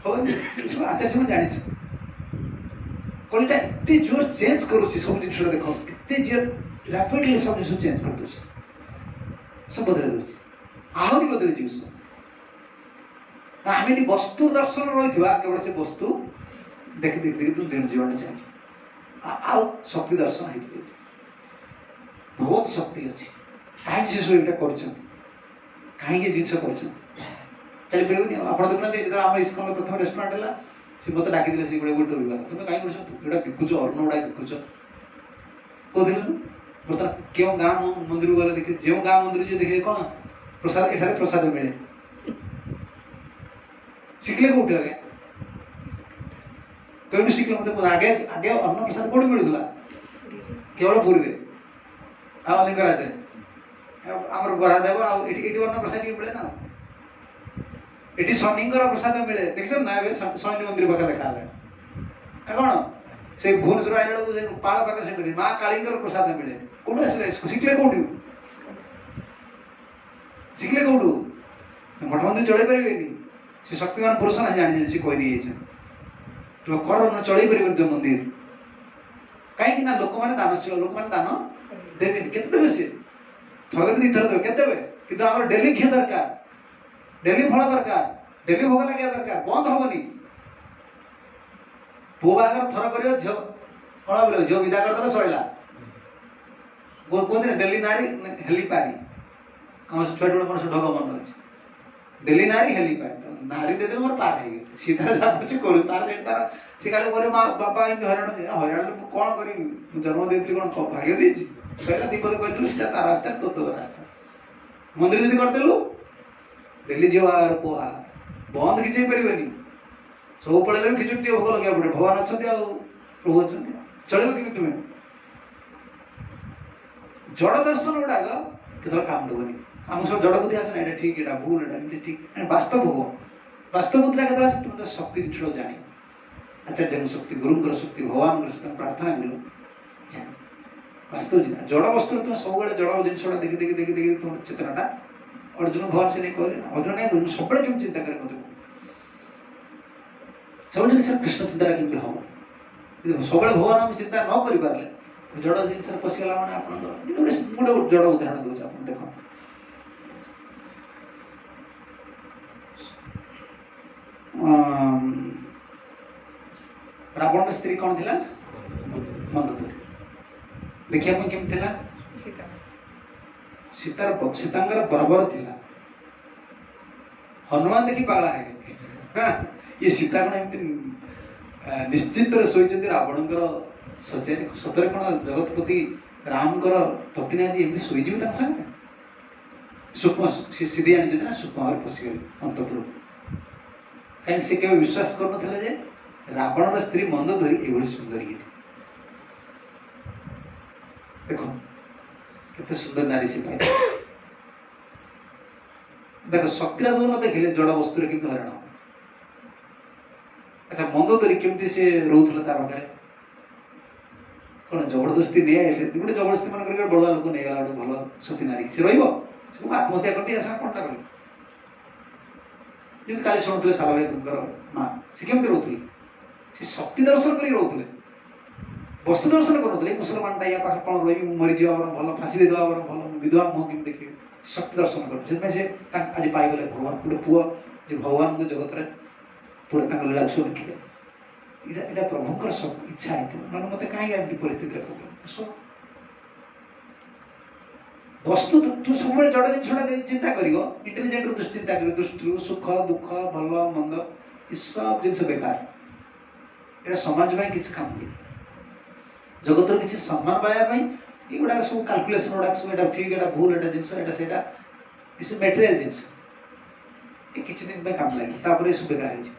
[SPEAKER 1] आचार्य मैं जानी कलटा एत जोर चेंज करुच्ची सब जिन देख एत रैपिडली सब जिन चेंज कर दूसरी सब बदल दूसरी आहरी बदल जीव सब आम यदि वस्तु दर्शन रही केवल से वस्तु देखी देखी देखी तुम दिन जीवन चाहिए आउ शक्ति दर्शन है बहुत शक्ति अच्छी कहीं से सब ये कहीं जिनस कर चल पारे आप देखना जो आम इस्कन प्रथम रेस्टोरेंट है सी मत डाक से गोटे गोटे विवाह तुम्हें कहीं गोटे बिकुच अन्न गुड़ा बिकुच कहते बर्तमान क्यों गाँ मंदिर गले देखे जो गाँ मंदिर जो देखे कौन प्रसाद एठारे प्रसाद मिले शिखले कौटे आगे कहीं शिखले मत आगे आगे अन्न प्रसाद कौट मिलूला केवल पुरी में लिंगराज आमर बरादेव आठी अन्न प्रसाद मिले ना ये शनिंकर प्रसाद मिले देख ना शनि मंदिर पाखे लिखा है कौन से भुवनेश्वर आइला पाल पाखे से माँ कालींकर प्रसाद मिले कौटू आस शिखले कौटू शिखले कौटू मठ मंदिर चल पारे से शक्तिमान पुरुष ना जानी सी कहीदी तुम कर न चल पार मंदिर कहीं लोक मैंने दानशील लोक मैंने दान देवे के सी थर देवे 2 थर देवे के कि डेली घी दरकार डेली फल दरकार डेली भोग लगे दरकार बंद हेनी पु बाहर थर कर झील कौन बोले झील विदा करदे सैला कहते दिल्ली नारी हेली पारी आम छोटे बड़े मन ढग मन अच्छे दिल्ली नारी हेली पारी तो नारी देते मोर पार है सीधा जहाँ कुछ करूँ तार सी खाली बोले माँ बापा इनके हईराण हईराण कौन करी जन्म देती कौन भाग्य देती सैला दीपद कहलु सीधा तार रास्ता तो रास्ता मंदिर जब करदेलु डेली झील बाहर पुआ बंद खिंचे पारे सब पड़े खिचुड़ी टे भोग लगे पड़े भगवान अच्छा प्रभु अच्छा चलो कि तुम्हें जड़ दर्शन गुड़ाक केतल काम देवनी आम सब जड़ बुद्धि आसे ना ठीक है भूल एटा ठीक वास्तव भोग वास्तव बुद्धिटा केतल आसे तुम शक्ति जिन जानी आचार्य शक्ति गुरुंकर शक्ति भगवान शक्ति प्रार्थना कर जानी वास्तव जिन जड़ वस्तु तुम सब जड़ जिन देखी देखी देखी देखी तुम चेतनाटा अर्जुन भगवान से नहीं कहले ना अर्जुन नहीं सब केम चिंता करे मत सब जिन कृष्ण चिंता केमती हम सब भगवान आम चिंता न कर पारे जड़ जिन पशिगला मैंने आप गोटे जड़ उदाहरण दूसरे आप देख रावण स्त्री कौन थी मंदोदरी देखिए केमती सीतांकर बराबर थिला हनुमान देखी पागला है ये सीता कौन एमती निश्चिंत शोचती रावणकर सचेन सतरे कौन जगतपति रामकर पत्नी आज एमती शोजी संगे सूक्ष्म सीधी आनी ना सूक्ष्म भाव पशिगले अंतपुर कहीं से केवल विश्वास कर रावण स्त्री मंदोदरी ये सुंदर ये देखो कितने सुंदर नारी से पाई देख शक्तिरा जो न देखिले जड़ वस्तु कि हरण अच्छा मंदोदरी केमती से रोला तार पाखे कौन जबरदस्ती नहीं आए गोटे जबरदस्ती मन कर बड़ा लोक नहीं गला गोटे भल सती नारी से रही आत्महत्या कर दिया कौनटा कर ଯେମିତି କାଲି ଶୁଣୁଥିଲେ ସାରା ଭାଇଙ୍କର ମା ସେ କେମିତି ରହୁଥିଲେ ସେ ଶକ୍ତି ଦର୍ଶନ କରି ରହୁଥିଲେ ବସ୍ତୁ ଦର୍ଶନ କରୁନଥିଲେ ମୁସଲମାନଟା ୟା ପାଖରେ କ'ଣ ରହିବି ମୁଁ ମରିଯିବା ବରଂ ଭଲ ଫାଶୀ ଦେଇଦେବା ବରଂ ଭଲ ମୁଁ ବିଧବା ମୁହଁ କେମିତି ଦେଖିବି ଶକ୍ତି ଦର୍ଶନ କରୁଥିଲେ ସେଥିପାଇଁ ସେ ଆଜି ପାଇଗଲେ ଭଗବାନ ଗୋଟେ ପୁଅ ଯେ ଭଗବାନଙ୍କ ଜଗତରେ ପୁରା ତାଙ୍କ ଲୀଳାକୁ ସବୁ ଦେଖିଲେ ଏଇଟା ପ୍ରଭୁଙ୍କର ଇଚ୍ଛା ହେଇଥିବ ନହେଲେ ମୋତେ କାହିଁକି ଏମିତି ପରିସ୍ଥିତିରେ ପକେଇବ ବସ୍ତୁ ତୁ ସବୁବେଳେ ଜଡ଼ ଜିନିଷଟା ଦେଇ ଚିନ୍ତା କରିବ ଇଣ୍ଟେଲିଜେଣ୍ଟରୁ ଦୁଶ୍ଚିନ୍ତା କରିବ ଦୃଷ୍ଟିରୁ ସୁଖ ଦୁଃଖ ଭଲ ମନ୍ଦ ଏସବୁ ଜିନିଷ ବେକାର ଏଇଟା ସମାଜ ପାଇଁ କିଛି କାମ ଦିଏ ଜଗତର କିଛି ସମ୍ମାନ ପାଇବା ପାଇଁ ଏଗୁଡ଼ାକ ସବୁ କାଲକୁଲେସନ୍ ଗୁଡ଼ାକ ସବୁ ଏଇଟା ଠିକ୍ ଏଇଟା ଭୁଲ ଏଇଟା ଜିନିଷ ଏଇଟା ସେଇଟା ଏସବୁ ମେଟେରିଆଲ ଜିନିଷ ଏ କିଛି ଦିନ ପାଇଁ କାମ ଲାଗେ ତାପରେ ଏସବୁ ବେକାର ହେଇଯିବ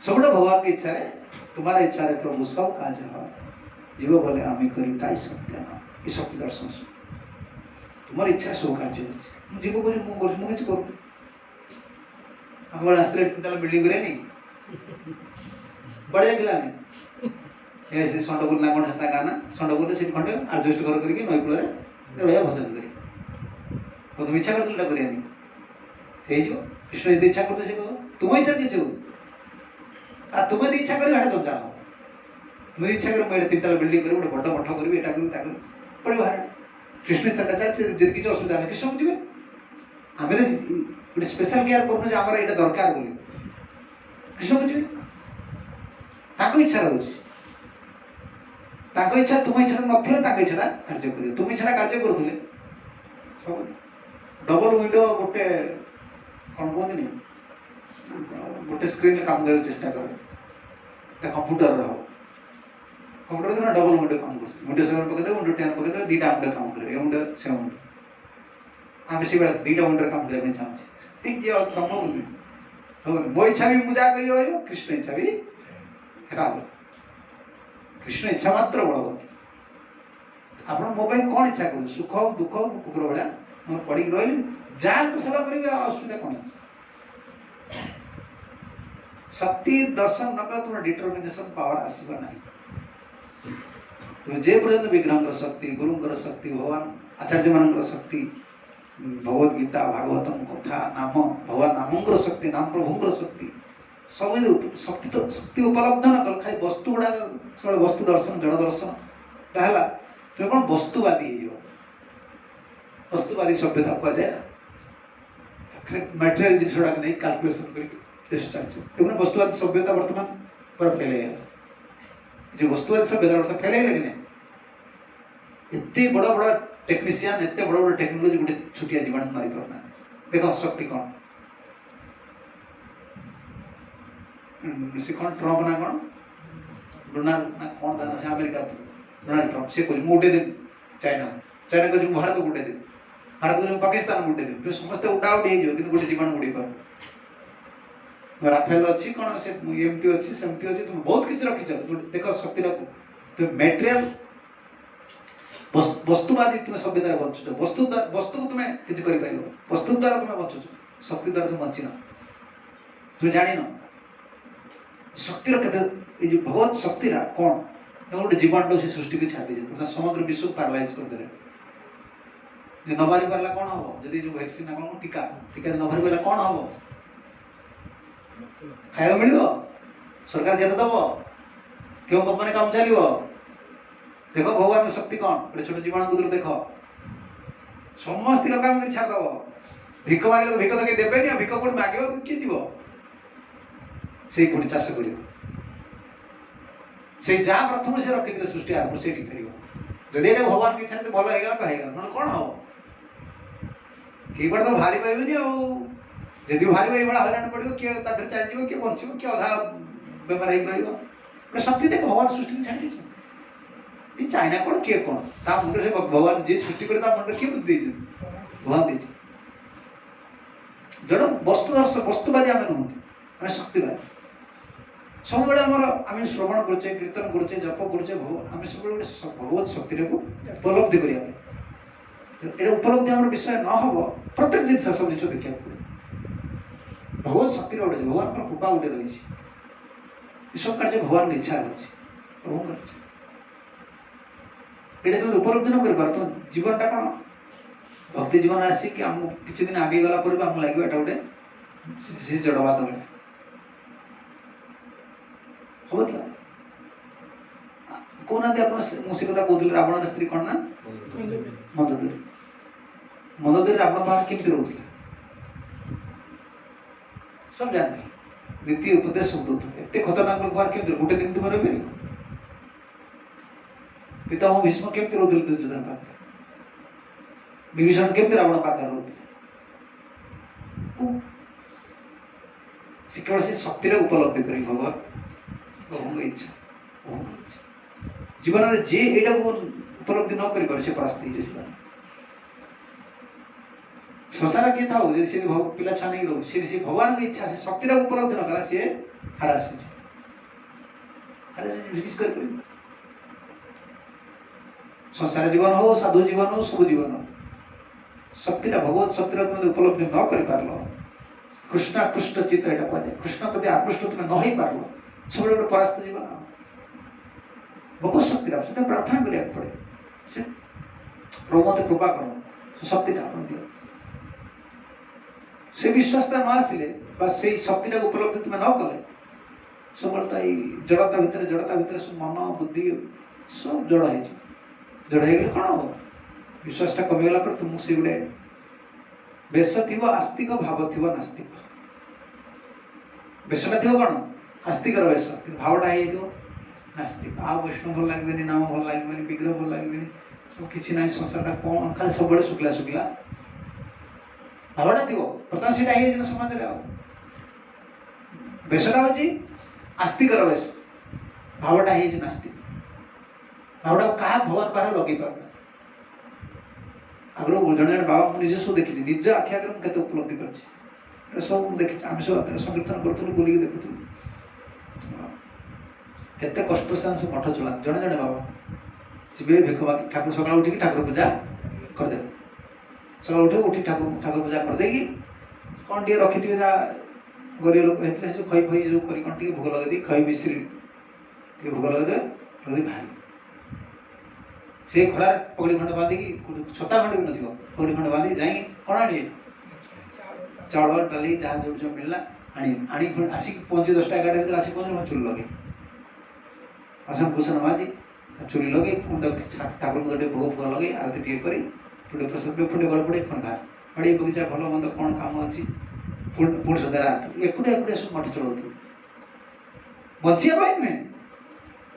[SPEAKER 1] ସବୁଟା ଭଗବାନଙ୍କ ଇଚ୍ଛାରେ ତୁମାର ଇଚ୍ଛାରେ ପ୍ରଭୁ ସବୁ କାଜ ହଁ जीव बोले आम करी ताई सत्य न ये शक्ति दर्शन सब तुम इच्छा सब कार्य जीव कर किसी कर आसते बिल्डिंग करे नहीं बढ़िया थिला से संडपुर ना कौन ता गाना संडपुर से खंडे आडजस्ट घर करके नई कूल रहा भजन कर तुम इच्छा कर कृष्ण यदि इच्छा करते से कह तुम इच्छा किसी तुम यदि इच्छा कर जंजाल तुम इच्छा कर मुझे 3 तला बिल्डिंग कर बड़ मठ करी पड़े बाहर कृष्ण इच्छाटा चलते जब किसी असुविधा ना कृष्ण बुझे आम तो गोटे स्पेशल केयर करूँ आमर यहाँ दरकार बोली कृष्ण बुझे इच्छा रोचे इच्छा तुम इच्छा नथिले इच्छा कार्य कर तुम इच्छा कार्य करुले सब डबल विंडो गोटे कौन कहते गोटे स्क्रीन काम कर चेष्टा कर कंप्यूटर हम कंप्यूटर तो डबल विंडो काम कर विंडो 7 पकड़ विंडो 10 पकड़ दीटा विंडो काम कर विंडो से विंडो आम से दीटा विंडो काम करने चाहूँगी ये संभव नहीं सब मो इच्छा भी मुझे कही रहा कृष्ण इच्छा भी हेटा कृष्ण इच्छा मात्र बलवती आप मो कौन इच्छा कर सुख हो दुख हो कुकुर भाया मोर पढ़ी रही जहाँ तो सेवा करेंगे असुविधा कौन शक्ति दर्शन न कर तुम डिटर्मिनेशन पावर आसवा ना तुम जे पर्यटन विग्रह शक्ति गुरुंर शक्ति भगवान आचार्य मान शक्ति भगवद गीता भागवतम कथा नाम भगवान नामंकर शक्ति नाम प्रभुंर शक्ति सब शक्ति तो शक्ति उपलब्ध न कल खाली वस्तु गुड़ा वस्तु दर्शन जड़ दर्शन तुम कौन वस्तुवादी वस्तुवादी सभ्यता कह जाए मटेरियल जिन गुड़ा नहीं कैलकुलेशन कर वस्तुवादी सभ्यता बर्तमान पूरा फेल जो वस्तुवादी सभ्यता बर्तमान फेल है एते बड़ बड़ टेक्नीशियन एते बड़ बड़ टेक्नोलोजी गोटे छुटिया जीवाणु मारी पारना देख शक्ति कौन से कौन ट्रम्प ना कौन डोनाल्ड ना कौन था से अमेरिका डोनाल्ड ट्रम्प से कह मुझे देव चाइना चाइना कह भारत को उड़े देव भारत को पाकिस्तान उड़े देव समस्त उड़ा उड़ी हो गोटे जीवाणु उड़ी पार राफेल अच्छी कौन से एमती अच्छी सेमती अच्छी तुम बहुत किसी रखी देख शक्ति तुम मेटेरियल वस्तुवादी तुम सभ्यतार बଞ୍ଚुच वस्तु को तुम किसी कर वस्तु द्वारा तुम बଞ୍ଚुच शक्ति द्वारा तुम बंचन तुम जान शक्तिर जो भगवत शक्ति कौन गोटे जीवाणु से सृष्टि को छाड़ दीजिए समग्र विश्व को पैरालाइज करदे न मारी पारा कौन हम जदि जो वैक्सीन कौन टीका टीका न मारी पारा कौन हम खाया मिल सरकार केते दब क्यों कंपनी काम चलो देख भगवान शक्ति कौन गोटे छोट जीवाणु को देख समस्त काम कर छाड़द भिक मांगे तो भिक तो कहीं देवे भिक कौन मागे किए जीव से पुणी चाष कर जहाँ प्रथम से रखी सृष्टि आरंभ से फेर जदि ये भगवान की इच्छा भल हो तो ना कौन हम कई बार तो भारी पाइबे जदि भारी ये हईराण पड़ो किए चल किए बच किए अधा बेमार हो शक्ति देख भगवान सृष्टि को छाड़ी चाइना कौन किए कौन ता मुंडे से भगवान जी सृष्टि कर मुंडे किए बुद्धि भगवान दे जड़ वस्तुवादी आम नुहति आम शक्तिवादी सब आम श्रवण करुचे कीर्तन करुचे जप करुचे आम सब भगवत शक्ति को उपलब्धि करने उपलब्धि आम विषय न हम प्रत्येक जिन सब जिन देखा पड़े भगवत शक्ति गोटे भगवान कृपा गोटे रही सब कार्य भगवान इच्छा रही प्रभु इच्छा ये तुम उपलब्धि न कर तुम जीवनटा कौन भक्ति जीवन आसिक किसी दिन आगे गला आम लगे गोटे ସେ ଜଡ଼ବାଦ ଭଳିଆ ହବନି ଆଉ। କହୁନାହାନ୍ତି ଆପଣ, ମୁଁ ସେ କଥା କହୁଥିଲି, ରାବଣର ସ୍ତ୍ରୀ କ'ଣ ନା ମନ୍ଦୋଦରୀ। ମନ୍ଦୋଦରୀ ରାବଣ ପାଖରେ କେମିତି ରହୁଥିଲା ସବୁ ଜାଣିଥିଲେ, ନୀତି ଉପଦେଶ ସବୁ ଦଉଥିଲେ। ଏତେ ଖତରନାକ ଲୋକ ପାଖରେ କେମିତି ଗୋଟେ ଦିନ ତୁମେ ରହିପାରିବ? ପିତାମହ ଭୀଷ୍ମ କେମିତି ରହୁଥିଲେ ଦୁର୍ଯ୍ୟୋଧନ ପାଖରେ? ବିଭୀଷଣ କେମିତି ରାବଣ ପାଖରେ ରହୁଥିଲେ? ସେ କେବଳ ସେ ଶକ୍ତିରେ ଉପଲବ୍ଧି କରି ଭଗବତ ପ୍ରଭୁଙ୍କ ଇଚ୍ଛା, ପ୍ରଭୁଙ୍କ ଇଚ୍ଛା। ଜୀବନରେ ଯେ ଏଇଟାକୁ ଉପଲବ୍ଧି ନ କରିପାରେ ସେ ପରାସ୍ତ ହେଇଯିବ ଜୀବନ। ସଂସାର କିଏ ଥାଉ, ଯଦି ସେ ପିଲା ଛୁଆ ନେଇକି ରହୁଛି, ସେ ଭଗବାନଙ୍କ ଇଚ୍ଛା, ସେ ଶକ୍ତିଟାକୁ ଉପଲବ୍ଧି ନ କଲା ସିଏ ହାରାସ ହେଇଯିବ, କିଛି କରିପାରିବ। ସଂସାର ଜୀବନ ହଉ, ସାଧୁ ଜୀବନ ହଉ, ସବୁ ଜୀବନ ହଉ, ଶକ୍ତିଟା ଭଗବତ ଶକ୍ତିର ତୁମେ ଉପଲବ୍ଧି ନ କରିପାରିଲ, କୃଷ୍ଣ ଆକୃଷ୍ଟ ଚିତ୍ତ ଏଇଟା କୁହାଯାଏ। କୃଷ୍ଣ ପ୍ରତି ଆକୃଷ୍ଟ ତୁମେ ନ ହେଇପାରିଲ, ସବୁବେଳେ ଗୋଟେ ପରାସ୍ତ ଜୀବନ। ଭଗବତ ଶକ୍ତିଟା ସେଥିପାଇଁ ପ୍ରାର୍ଥନା କରିବାକୁ ପଡେ, ସେ ପ୍ରଭୁ ମତେ କୃପା କର, ସେ ଶକ୍ତିଟା ଆପଣ ଦିଅ। ସେ ବିଶ୍ୱାସଟା ନ ଆସିଲେ ବା ସେଇ ଶକ୍ତିଟାକୁ ଉପଲବ୍ଧି ତୁମେ ନ କଲେ, ସବୁବେଳେ ତ ଏଇ ଜଡ଼ତା ଭିତରେ ସବୁ ମନ ବୁଦ୍ଧି ସବୁ ଜଡ଼ ହେଇଯିବ। ଜଡ଼ ହେଇଗଲେ କ'ଣ ହବ? ବିଶ୍ୱାସଟା କମିଗଲା ପରେ ତୁମକୁ ସେ ଗୋଟେ ବେଶ ଥିବ ଆସ୍ତିକ, ଭାବ ଥିବ ନାସ୍ତିକ। ବେଶଟା ଥିବ କ'ଣ? ଆସ୍ତିକର ବେଶ, କିନ୍ତୁ ଭାବଟା ହେଇଯାଇଥିବ ନାସ୍ତିକ। ଆଉ ବୈଷ୍ଣବ ଭଲ ଲାଗିବନି, ନାମ ଭଲ ଲାଗିବନି, ବିଗ୍ରହ ଭଲ ଲାଗିବନି, ସବୁ କିଛି ନାହିଁ। ସଂସାରଟା କ'ଣ ଖାଲି ସବୁବେଳେ ଶୁଖିଲା ଶୁଖିଲା ଭାବଟା ଥିବ। ବର୍ତ୍ତମାନ ସେଇଟା ହେଇଯାଇଛି ନା ସମାଜରେ। ଆଉ ବେଶଟା ହେଉଛି ଆସ୍ତିକର ବେଶ, ଭାବଟା ହେଇଯାଇଛି ନାସ୍ତିକ। ଭାବଟା କାହା ଭଗବାନ ପାଖରେ ଲଗେଇ ପାରୁନା। ଆଗରୁ ଜଣେ ବାବା, ମୁଁ ନିଜେ ସବୁ ଦେଖିଛି, ନିଜ ଆଖି ଆଗରେ ମୁଁ କେତେ ଉପଲବ୍ଧି କରିଛି, ଏଟା ସବୁ ମୁଁ ଦେଖିଛି। ଆମେ ସବୁ ସଂକୀର୍ତ୍ତନ କରୁଥିଲୁ, ବୁଲିକି ଦେଖୁଥିଲୁ, କେତେ କଷ୍ଟ ସେ ଆମେ ସବୁ ମଠ ଚଳାନ୍ତି। ଜଣେ ଜଣେ ବାବା ଯିବେ ଭିକ ମାଗି, ଠାକୁର ସକାଳୁ ଉଠିକି ଠାକୁର ପୂଜା କରିଦେବେ। ସକାଳୁ ଉଠି ଠାକୁର ପୂଜା କରିଦେଇକି କ'ଣ ଟିକେ ରଖିଥିବେ, ଯାହା ଗରିବ ଲୋକ ହେଇଥିଲେ ସେ ଖଇ ଫଇ ଯେଉଁ କରି କ'ଣ ଟିକେ ଭୋଗ ଲଗେଇ ଦେଇକି, ଖଇ ମିଶ୍ରି ଟିକେ ଭୋଗ ଲଗେଇଦେବେ, ଲଗେଇ ବାହାରିବେ। ସେ ଖରାରେ ପଗଡ଼ି ଖଣ୍ଡେ ବାନ୍ଧିକି, ଛତା ଖଣ୍ଡେ ବି ନଥିବ, ପଗଡ଼ି ଖଣ୍ଡେ ବାନ୍ଧିକି ଯାଇକି କ'ଣ ଆଣିବେ? ଚାଉଳ ଡାଲି ଯାହା ଯୋଉ ମିଳିଲା ଆଣିକି ଆସିକି ପହଞ୍ଚି 10ଟା 11ଟା ଭିତରେ ଆସିକି ପହଞ୍ଚିଲେ ଚୁଲି ଲଗେଇ, ବାସନ କୁସନ ମାଜି ଚୁଲି ଲଗେଇ, ପୁଣି ଠାକୁରଙ୍କୁ ଟିକେ ଭୋଗ ଫୋଗ ଲଗେଇ, ଆରତି ଟିକେ କରି, ପୁଣି ପ୍ରସାଦ ପୁଣି ଗଳ ପଡ଼େ, ପୁଣି ବାହାରେ ବାଡ଼ି ବଗିଚା ଭଲ ମନ୍ଦ କ'ଣ କାମ ଅଛି, ପୁଣି ସଦା ରାତି ଏକୁଟିଆ ସବୁ ମଠ ଚଳାଉଥିବ। ବଞ୍ଚିବା ପାଇଁ ନୁହେଁ,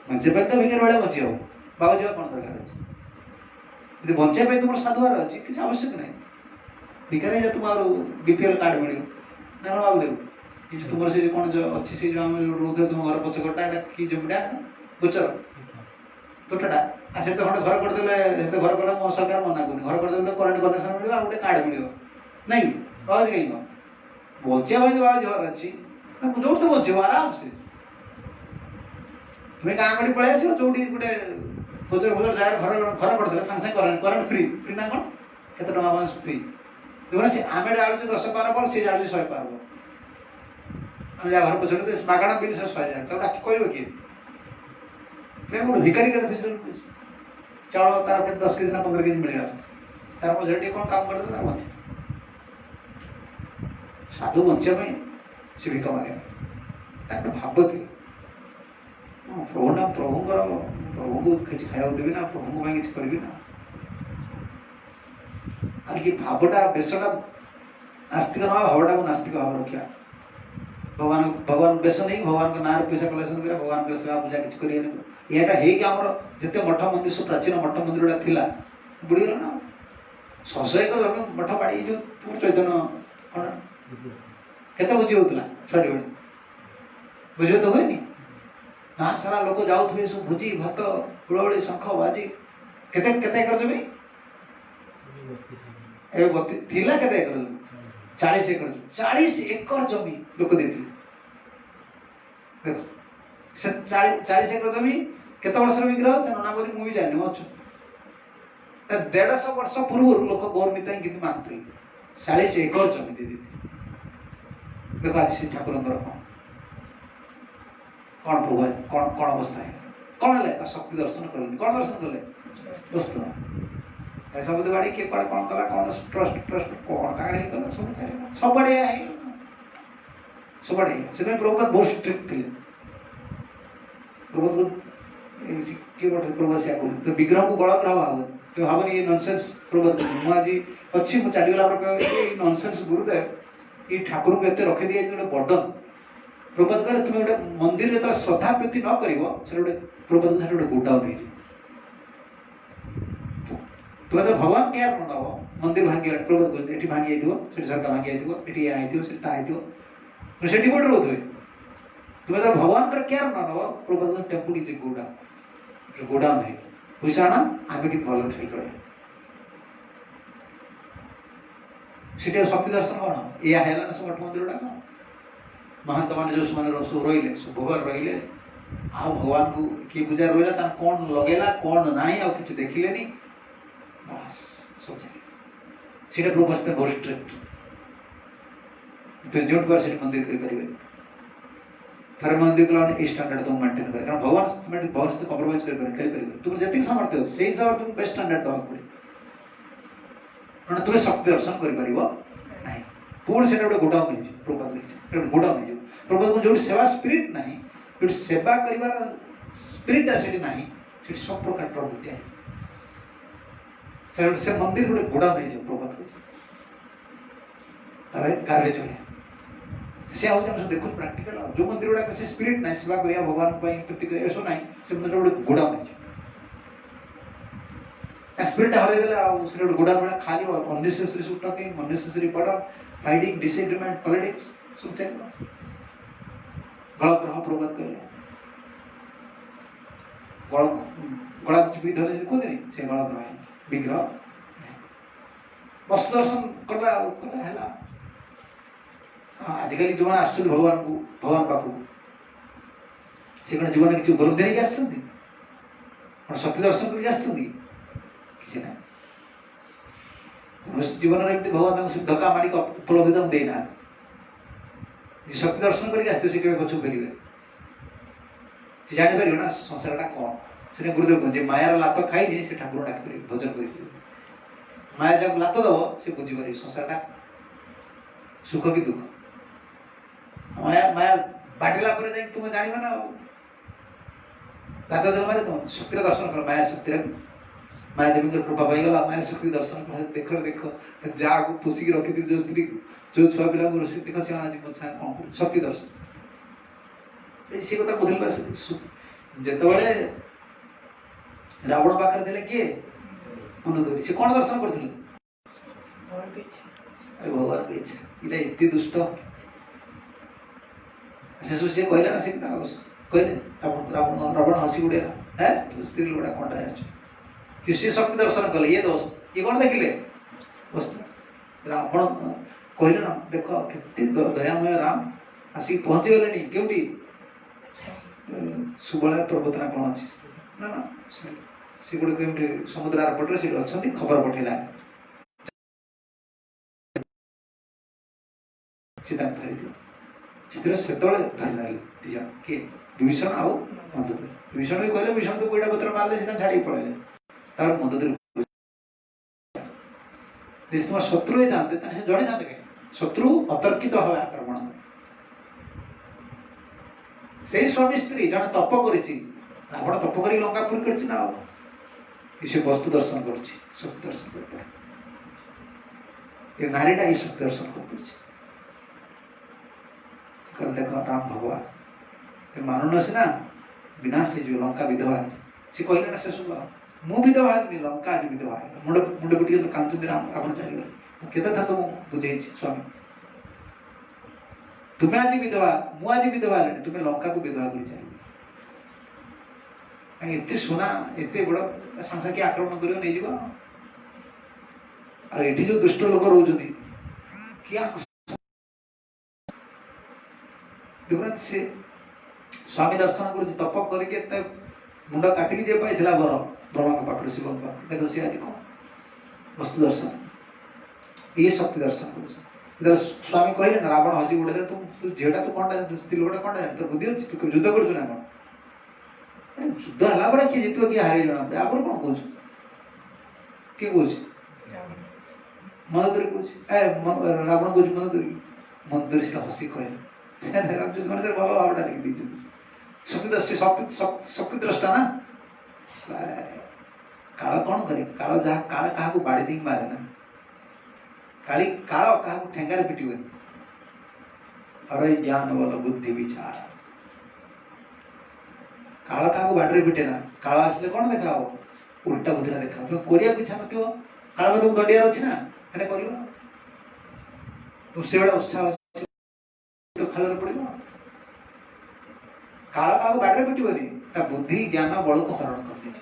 [SPEAKER 1] ବଞ୍ଚିବା ପାଇଁ ତ ଭିତରେ ଭଳିଆ ବଞ୍ଚି ହବ, ବାବୁ ଯିବା କ'ଣ ଦରକାର ଅଛି? ଯଦି ବଞ୍ଚିବା ପାଇଁ ତୁମର ସାଧୁବାର ଅଛି, କିଛି ଆବଶ୍ୟକ ନାହିଁ। ଭିକାରୀ ଯେ ତୁମର BPL କାର୍ଡ଼ ମିଳିବ ନା କ'ଣ ଭାବୁ? ଏ ଯେଉଁ ତୁମର ସେ କ'ଣ ଅଛି, ସେ ଯେଉଁ ଆମେ ରହୁଥିଲେ ତୁମ ଘର ପଛକଟା, ଏଇଟା କି ଜମିଟା? ଗୋଚର ତୋଟାଟା, ଆଉ ସେଠି ତ ଖଣ୍ଡେ ଘର କରିଦେଲେ, ସେଠି ଘର କଲେ ମୋ ସରକାର ମନା କରୁନି, ଘର କରିଦେଲେ ତ କରେଣ୍ଟ କନେକ୍ସନ ମିଳିବ, ଆଉ ଗୋଟେ କାର୍ଡ଼ ମିଳିବ ନାଇଁ? ବାବାଜୀ କାହିଁକି ବଞ୍ଚିବା ପାଇଁ ବାବାଜୀ ଘର ଅଛି, ଯୋଉଠି ତ ବଞ୍ଚିବ ଆରାମସେ। ତୁମେ ଗାଁ ଗଠି ପଳେଇ ଆସିବ, ଯୋଉଠି ଗୋଟେ ଗୋଚର ଜାଗାରେ ଘର କରିଦେଲେ ସାଙ୍ଗେ ସାଙ୍ଗେ କରେଣ୍ଟ ଫ୍ରି ନା କ'ଣ? କେତେ ଟଙ୍କା ମାସ ଫ୍ରି? ଦେଖୁନ, ସେ ଆମେ ଜାଳୁଛୁ 10 ପାର ପରେ, ସେ ଜାଳୁଛି 100 ପାର। ଆମେ ଯାହା ଘର ପଛରେ ମାଗଣା ବିଲ୍ 100,000, ତାକୁ ଡାକି କହିବ କିଏ? ଗୋଟେ ଭିକାରୀ କେତେ ଫେସିଲିଟି ମିଳୁଛି, ଚାଉଳ ତାର କେତେ 10 କେଜି ନା 15 କେଜି ମିଳିଗଲା, ତାର ମଝିରେ ଟିକେ କ'ଣ କାମ କରିଦେଲେ ତାର ବଞ୍ଚେ। ସାଧୁ ବଞ୍ଚିବା ପାଇଁ ସେ ଭିକ ମାଗେ, ତାର ଗୋଟେ ଭାବ ଥିଲା, ପ୍ରଭୁଙ୍କୁ କିଛି ଖାଇବାକୁ ଦେବି ନା, ପ୍ରଭୁଙ୍କ ପାଇଁ କିଛି କରିବି ନା। ଆଉ କି ଭାବଟା, ବେଶଟା ଆସ୍ତିକ ନବା, ଭାବଟାକୁ ନାସ୍ତିକ ଭାବ ରଖିବା। ଭଗବାନ ବେଶ ନେଇ ଭଗବାନଙ୍କ ନାଁରେ ପଇସା କଲେକ୍ସନ କରିବା, ଭଗବାନଙ୍କ ସେବା ପୂଜା କିଛି କରିବାନି। ଏଇଟା ହେଇକି ଆମର ଯେତେ ମଠ ମନ୍ଦିର, ସବୁ ପ୍ରାଚୀନ ମଠ ମନ୍ଦିର ଗୁଡ଼ା ଥିଲା, ବୁଡ଼ିଗଲା ନା। 100 ଏକର ଜମି ମଠ ବାଡ଼ି, ଯେଉଁ ତୁମର ଚୈତନ୍ୟ କ'ଣ କେତେ ଭୋଜି ହେଉଥିଲା ଛୁଆଟି ବେଳେ, ଭୋଜି ଭାତ ହୁଏନି? ଗାଁ ସାରା ଲୋକ ଯାଉଥିବେ, ସବୁ ଭୋଜି ଭାତ, ହୁଳହୁଳି ଶଙ୍ଖ ବାଜି। କେତେ ଏକର ଜମି? ଏବେ ଥିଲା କେତେ ଏକର ଜମି? 40 ଏକର ଜମି। 40 ଏକର ଜମି ଲୋକ ଦେଇଥିଲେ। ଦେଖ, ସେ 40 ଏକର ଜମି କେତେ ବର୍ଷର ବିଗ୍ରହ ସେ ନନା ବୋଲି ମୁଁ ବି ଜାଣିନି, ଅଛୁ 150 ବର୍ଷ ପୂର୍ବରୁ ଲୋକ ଗୌର ନିତାଇ କିନ୍ତୁ ମାନୁଥିଲେ। 40 ଏକର ଜମି ଦେଇ ଦେଇଥିଲେ। ଦେଖ ଆଜି ସେ ଠାକୁରଙ୍କର କ'ଣ ପ୍ରଭୁ, କ'ଣ ଅବସ୍ଥା ହେଇଗଲା, କ'ଣ ହେଲେ? ଶକ୍ତି ଦର୍ଶନ କଲେନି। କ'ଣ ଦର୍ଶନ କଲେ? ବସ୍ତୁ ସବୁଆଡ଼େ ବାଡ଼ି, କିଏ କୁଆଡ଼େ କ'ଣ କଲା, କ'ଣ ଟ୍ରଷ୍ଟ କ'ଣ ତାଙ୍କର ହେଇଗଲା, ସବୁଆଡ଼େ ହେଇଗଲା। ସବୁଆଡ଼େ से प्रभुपाद बहुत स्ट्रिक्ट थे। प्रभुपाद को किए गोटे प्रभुपाद से कहते तो विग्रह को गड़ ग्रह भाव तो भावनी ये नॉनसेंस प्रभुपाद मुझे अच्छी मुझे चलीगला नॉनसेंस गुरुदेव ये ठाकुर को एत रखी दिए गोटे बर्डन प्रभुपाद कहले तुम गोटे मंदिर जो श्रद्धा प्रीति न कर गोटे प्रभुपाद को गोटे गोडाउन हो तुम तो भगवान केयर न नब मंदिर भांगी प्रभुपाद कहते ये भांगी जाइए झरका भांगी जाइए ये कोट रोधे तुम्हें तो भगवान केयर न नब प्रभुपाद टेम्पल इज गोडाउन है पैसा आना आम कि भल खाई चल शक्ति दर्शन कौन या है सब मठ मंदिर गुड़ा कौन महंत मैंने जो सब रही भोगर रही आ भगवान को किए पूजा रहा कौन लगेला कौन ना आ कि देखिले बस सब चलिए प्रभुपाद बहुत स्ट्रिक्ट तो जो बार से मंदिर करें थर मंदिर कला स्टैंडर्ड तुम मेंटेन कर कारण भगवान तुम भगवान सहित कम्प्रोमाइज कर तुम जी सामर्थ्य से हिसाब से तुम बेस्ट स्टैंडर्ड दवा पड़े कारण तुम्हें शक्ति दर्शन कर पुणी से गोटे गोडाउन हो प्रभुपाद लिखी गोडाउन हो प्रभुपाद को जो सेवा स्पिरिट ना जो सेवा कर स्पिरिटा से सब प्रकार प्रवृत्ति से मंदिर गोटे गोडाउन हो प्रभुपाद कार्य चले से देखो प्राक्टिकल जो मंदिर गुड़ा से स्पिरिट ना सेवा करिया भगवान प्रीति करिया सब ना से मंदिर गोटे गोडाउन हो स्पिरिट हरई देला से गोटे गोडाउन गुड़ा खाली अननेसेसरी सब talking unnecessary burden fighting disagreement politics सब चल गल ग्रह प्रभुपाद कहले गला धरे देखते से गल ग्रह विग्रह वस्तु दर्शन कला आजिकल जो मैंने आस भगवान को भगवान पाखु से कौन जीवन किसी उपलब्धि नहीं आसान शक्ति दर्शन करके किसी ना जीवन में भगवान धक्का मारिक उपलब्धि तो देना शक्ति दर्शन करके आसते से पछू फेर से जापर ना संसारटा कौन से गुरुदेव कहते मायार लात खाई से ठाकुर डाक भजन कर माया जब लात दब से बुझीपर संसारटा सुख कि दुख माया माया बाटिला तुम जान ना लात देव मारे तुम शक्ति दर्शन कर माया शक्ति माया देवी कृपा पाईगला माया शक्ति दर्शन कर देख देख जहाँ को पुषिक रखी जो स्त्री जो छुआ पिला रोषे देख से आज मत कौन कर शक्ति दर्शन से कथा कहते जिते रावण पाखे थे किए मनोदरी से कौन दर्शन करते भगवान की इच्छा इला एत दुष्ट से कहला ना से कहले रावण हसी उड़ेला है तो स्त्री लोड़ा कौन कि सी शक्ति दर्शन कले ये दोस्त ये कौन देखिले वस्तु रावण कहले ना देख के दयामय राम आसिक पहुँची गले क्योंटी सुबला पर्वत ना कौन अच्छी ना ना से गोटे कमी समुद्र आरपटे से अच्छा खबर पठेला सीता धरी से धरना दिज किए विभीषण आउ मंदोदरी विभीषण भी कहले विभीषण तो कोईटा पत्र मारले सीता छाड़ी पड़े तार मंदोदरी तुम शत्रु ही जाते से जड़े जाते कहीं शत्रु अतर्कित भाव आक्रमण से स्वामी स्त्री जन तप कर रावण तप कर लंकापुर कर से वस्तु दर्शन कर शक्ति दर्शन कर नारीटा ही शक्ति दर्शन कर देख राम भगवान मानुन सीना बिना से जो लंका विधवा से कहले ना से सुन मु विधवा नहीं लंका आज विधवा मुंड मुंड पिटी तो काम राम रावण चली केते था तो बुझे स्वामी तुम्हें आज विधवा मु आज विधवा तुम्हें लंका को विधवा कर चल एत सुना एत बड़ सांसा कि आक्रमण कर नहीं जीव आठी जो दुष्ट लोक रोचती क्या देखुना से स्वामी दर्शन कर तप करके मुंड काटिकी जे पाई वर ब्रह्मा पाखे शिव देख सी आज कौन वस्तु दर्शन ये शक्ति दर्शन कर स्वामी कहले ना रावण हसी उड़े तू झीटा तू कौन स्त्री लोटा कौन जान तो बुद्धि अच्छी तू युद्ध कर ना कौन अरे युद्ध है किए जित किए हारे जना पड़े आगुरी कौन कौन किए कौन मनोदरी कौन रावण कौन मनोदरी मनोदरी से हसी कहले ରାମଚନ୍ଦ୍ର ମାନେ ଭଲ ଭାବଟା ଲେଖି ଦେଇଛନ୍ତି। ଶକ୍ତି ଦ୍ରଷ୍ଟା ନା। କାଳ କ'ଣ କରେ? କାଳ କାହାକୁ ବାଡ଼ି ଦେଇକି ମାରେ ନା। କାଳ କାହାକୁ ଠେଙ୍ଗାରେ ପିଟିବନି। ହରଇ ଜ୍ଞାନ ବଲ ବୁଦ୍ଧି ବିଚାର। କାଳ କାହାକୁ ବାଡ଼ିରେ ପିଟେ ନା। କାଳ ଆସିଲେ କ'ଣ ଦେଖା ହବ? ଉଲ୍ଟା ବୁଦ୍ଧିରେ ଦେଖା ହବ। କରିବାକୁ ଇଚ୍ଛା ନଥିବ, କାଳ ତମକୁ ଦଣ୍ଡିଆର ଅଛି ନା, ହେଟା କରିବ। ତୁ ସେଭଳିଆ ଉତ୍ସାହ ଖାଳରେ ପଡ଼ିବ। କାଳ କାହାକୁ ବାଡ଼ିରେ ପିଟିବନି, ତା ବୁଦ୍ଧି ଜ୍ଞାନ ବଳକୁ ହରଣ କରିଦେଇଛି।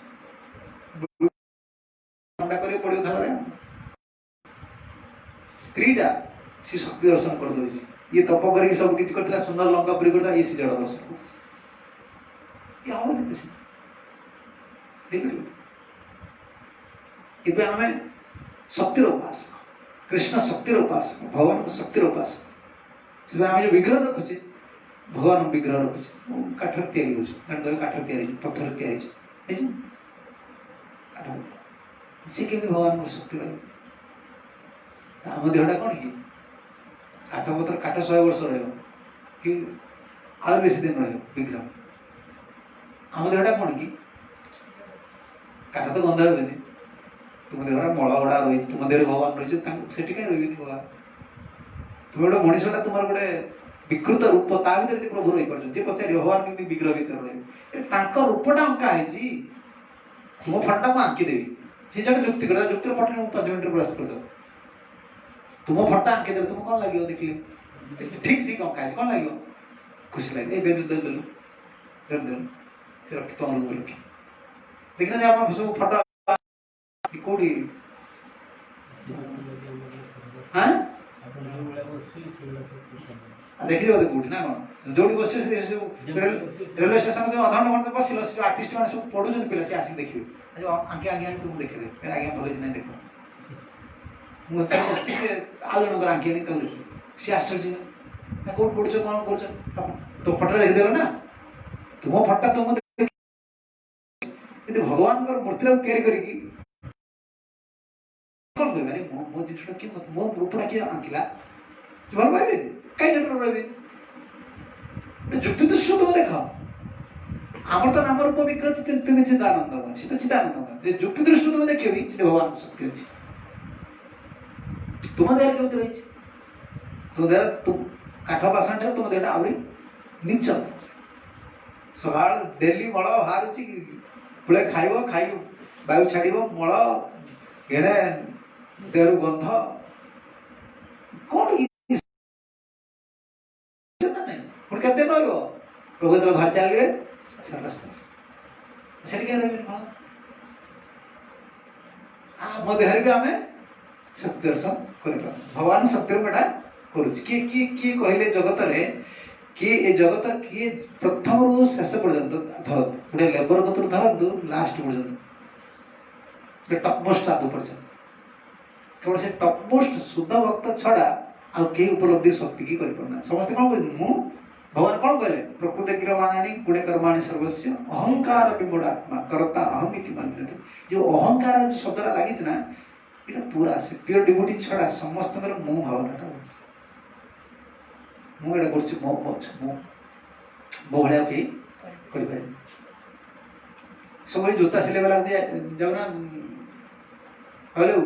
[SPEAKER 1] କରିବାକୁ ପଡ଼ିବ ଖାଳରେ। ସ୍ତ୍ରୀଟା ସେ ଶକ୍ତି ଦର୍ଶନ କରିଦେଉଛି। ଇଏ ତପ କରିକି ସବୁ କିଛି କରିଥିଲା, ସୁନ୍ଦର ଲଙ୍କା ପୁରୀ କରିଥିଲା, ଇଏ ସେ ଜଳ ଦର୍ଶନ କରୁଛି। ଇଏ ହବନି ତ ସେ ହେଇପାରିବ। ଏବେ ଆମେ ଶକ୍ତିର ଉପାସକ, କୃଷ୍ଣ ଶକ୍ତିର ଉପାସକ, ଭଗବାନଙ୍କ ଶକ୍ତିର ଉପାସକ। ସେଥିପାଇଁ ଆମେ ଯେଉଁ ବିଗ୍ରହ ରଖୁଛେ, ଭଗବାନ ବିଗ୍ରହ ରଖୁଛେ, କାଠରେ ତିଆରି ହେଉଛି, କାଠରେ ତିଆରି ହେଇଛି, ପଥରରେ ତିଆରି ହେଇଛି, କାଠ। ସେ କେମିତି ଭଗବାନଙ୍କର ଶକ୍ତି ରହିବ? ଆମ ଦେହଟା କ'ଣ କି? କାଠ ପତ୍ର, କାଠ 100 ବର୍ଷ ରହିବ କି ଆଉ ବେଶୀ ଦିନ ରହିବ ବିଗ୍ରହ। ଆମ ଦେହଟା କ'ଣ କି? କାଠ ତ ଗନ୍ଧ ହେବେନି। ତୁମ ଦେହରେ ମଳ ଗୁଡ଼ା ରହିଛି, ତୁମ ଦେହରେ ଭଗବାନ ରହିଛି, ତାଙ୍କୁ ସେଠି କାହିଁ ରହିବେନି ଭଗବାନ? ତୁମେ ଗୋଟେ ମଣିଷଟା, ତୁମର ଗୋଟେ ବିକୃତ ରୂପ, ତା ଭିତରେ ଯଦି ପ୍ରଭୁ ରହିପାରୁଛନ୍ତି, ଯେ ପଚାରିବ ଭଗବାନ କେମିତି ବିଗ୍ରହ ଭିତରେ ରହିବେ? ତାଙ୍କ ରୂପଟା ଅଙ୍କା ହେଇଛି। ତୁମ ଫଟୋଟା ମୁଁ ଆଙ୍କିଦେବି, ସେ ଜଣେ ଯୁକ୍ତି କରିଦେବ, ଯୁକ୍ତିର ଫଟୋ ମୁଁ 5 ମିନିଟରେ ପ୍ରୟାସ କରିଦେବ। ତୁମ ଫଟୋ ଆଙ୍କିଦେଲେ ତୁମ କ'ଣ ଲାଗିବ? ଦେଖିଲେ ଠିକ୍ ଅଙ୍କା ହେଇଛି, କ'ଣ ଲାଗିବ? ଖୁସି ଲାଗେ। ଏ ଦେଲୁ ସେ ରଖି ତମ ରୁମରେ ରଖି ଦେଖିନାହାନ୍ତି ଆପଣ ସବୁ ଫଟୋ କୋଉଠି? ଦେଖିଛ ବୋଧେ କୋଉଠି ନା କ'ଣ? ଯୋଉଠି ବସିବ ସେ ସବୁ ରେଲୱେ ଷ୍ଟେସନ ଅଧଘଣ୍ଟା ଘଣ୍ଟା ବସିଲ, ସେ ଯେଉଁ ଆର୍ଟିଷ୍ଟ ମାନେ ସବୁ ପଢୁଛନ୍ତି ପିଲା, ସେ ଆସିକି ଦେଖିବେ। ଆଙ୍କି ଆଣି ତୁମକୁ ଦେଖେଇଦେବେ, ଆଜ୍ଞା ଭଲ ହେଇଛି ନାହିଁ ଦେଖ। ମୁଁ ତାକୁ ବସିଛି, ସେ ଆଉ ଜଣଙ୍କର ଆଙ୍କି ଆଣି ତାକୁ ଦେଖିବେ। ସିଏ ଆଶ୍ଚର୍ଯ୍ୟ, କୋଉଠି ପଢୁଛ, କ'ଣ କରୁଛ? ତୋ ଫଟୋଟା ଦେଖିଦେଲ ନା। ତୁମ ଫଟୋ ତୁମ ଯଦି ଭଗବାନଙ୍କର ମୂର୍ତ୍ତିଟାକୁ ତିଆରି କରିକି କ'ଣ କହିବେ? ଆରେ ମୋ ଜିନିଷଟା କିଏ, ମୋ ରୂପଟା କିଏ ଆଙ୍କିଲା? ସେ ଭଲ ପାଇବେ କାହିଁ ଜଣେ ରହିବେ? ଯୁକ୍ତି ଦୃଷ୍ଟିରୁ ତୁମେ ଦେଖ। ଆମର ତ ନାମ ରୂପ ବିଗ୍ରହ ତିନି ଚିଦାନନ୍ଦମୟ, ସେ ତ ଚିଦାନନ୍ଦମୟ। ଯୁକ୍ତି ଦୃଷ୍ଟିରୁ ତୁମେ ଦେଖିବ ସେଠି ଭଗବାନଙ୍କ ଶକ୍ତି ଅଛି। ତୁମ ଦେହରେ କେମିତି ରହିଛି? ତୁମ ଦେହ କାଠ ବାସନ ଠାରୁ ତୁମ ଦେହଟା ଆହୁରି ନିଚ। ସକାଳୁ ଡେଲି ମଳ ବାହାରୁଛି, ପୁଳେ ଖାଇବ, ଖାଇ ବାୟୁ ଛାଡ଼ିବ, ମଳ ଏଣେ ଦେହରୁ ଗନ୍ଧ, କ'ଣ ନାଇଁ? ପୁଣି କେତେ ଦିନ ରହିବ? ପ୍ରଭୁ ଯେତେବେଳେ ବାହାରି ଚାଲିବେ, ସେଠି କାହିଁ ରହିବେନି? ଆମ ଦେହରେ ବି ଆମେ ଶକ୍ତି ଦର୍ଶନ କରିପାରୁ। ଭଗବାନ ଶକ୍ତିର ପେଟା କରୁଛି। କିଏ କହିଲେ ଜଗତରେ, କିଏ ଏ ଜଗତ, କିଏ ପ୍ରଥମରୁ ଶେଷ ପର୍ଯ୍ୟନ୍ତ ଧରନ୍ତୁ, ଗୋଟେ ଲେବର କତରୁ ଧରନ୍ତୁ ଲାଷ୍ଟ ପର୍ଯ୍ୟନ୍ତ, ଗୋଟେ ଟପମୋଷ୍ଟ ଆଦୁ ପର୍ଯ୍ୟନ୍ତ, କେବଳ ସେ ଟପମୋଷ୍ଟ ଶୁଦ୍ଧ ଭକ୍ତ ଛଡ଼ା ଆଉ କେହି ଉପଲବ୍ଧି ଶକ୍ତି କି କରିପାରୁନାହାନ୍ତି। ସମସ୍ତେ କ'ଣ କହୁଛନ୍ତି? ମୁଁ ଭଗବାନ କ'ଣ କହିଲେ? ପ୍ରକୃତି କିରମାଣାଣି ଗୁଣେ କର୍ମାଣି ସର୍ବସ୍ୟ ଅହଙ୍କାର ବିମୂଢ଼ ଆତ୍ମା କରତା ଅହମ୍ ଇତି ମନ୍ୟତେ। ଯେଉଁ ଅହଙ୍କାର ଯେଉଁ ଶବ୍ଦଟା ଲାଗିଛି ନା, ଏଇଟା ପୁରା ଆସେ ପିଓର ଡିଭୋଟି ଛଡ଼ା ସମସ୍ତଙ୍କର ମୁଁ ଭାବନାଟା ରହୁଛି। ମୁଁ ଏଇଟା କରୁଛି, ମୋ ଭଳିଆ କେହି କରିପାରିବି। ସବୁ ଏଇ ଜୋତା ସିଲେଇ ବାଲା ଯାଉନା, ହ୍ୟାଲୋ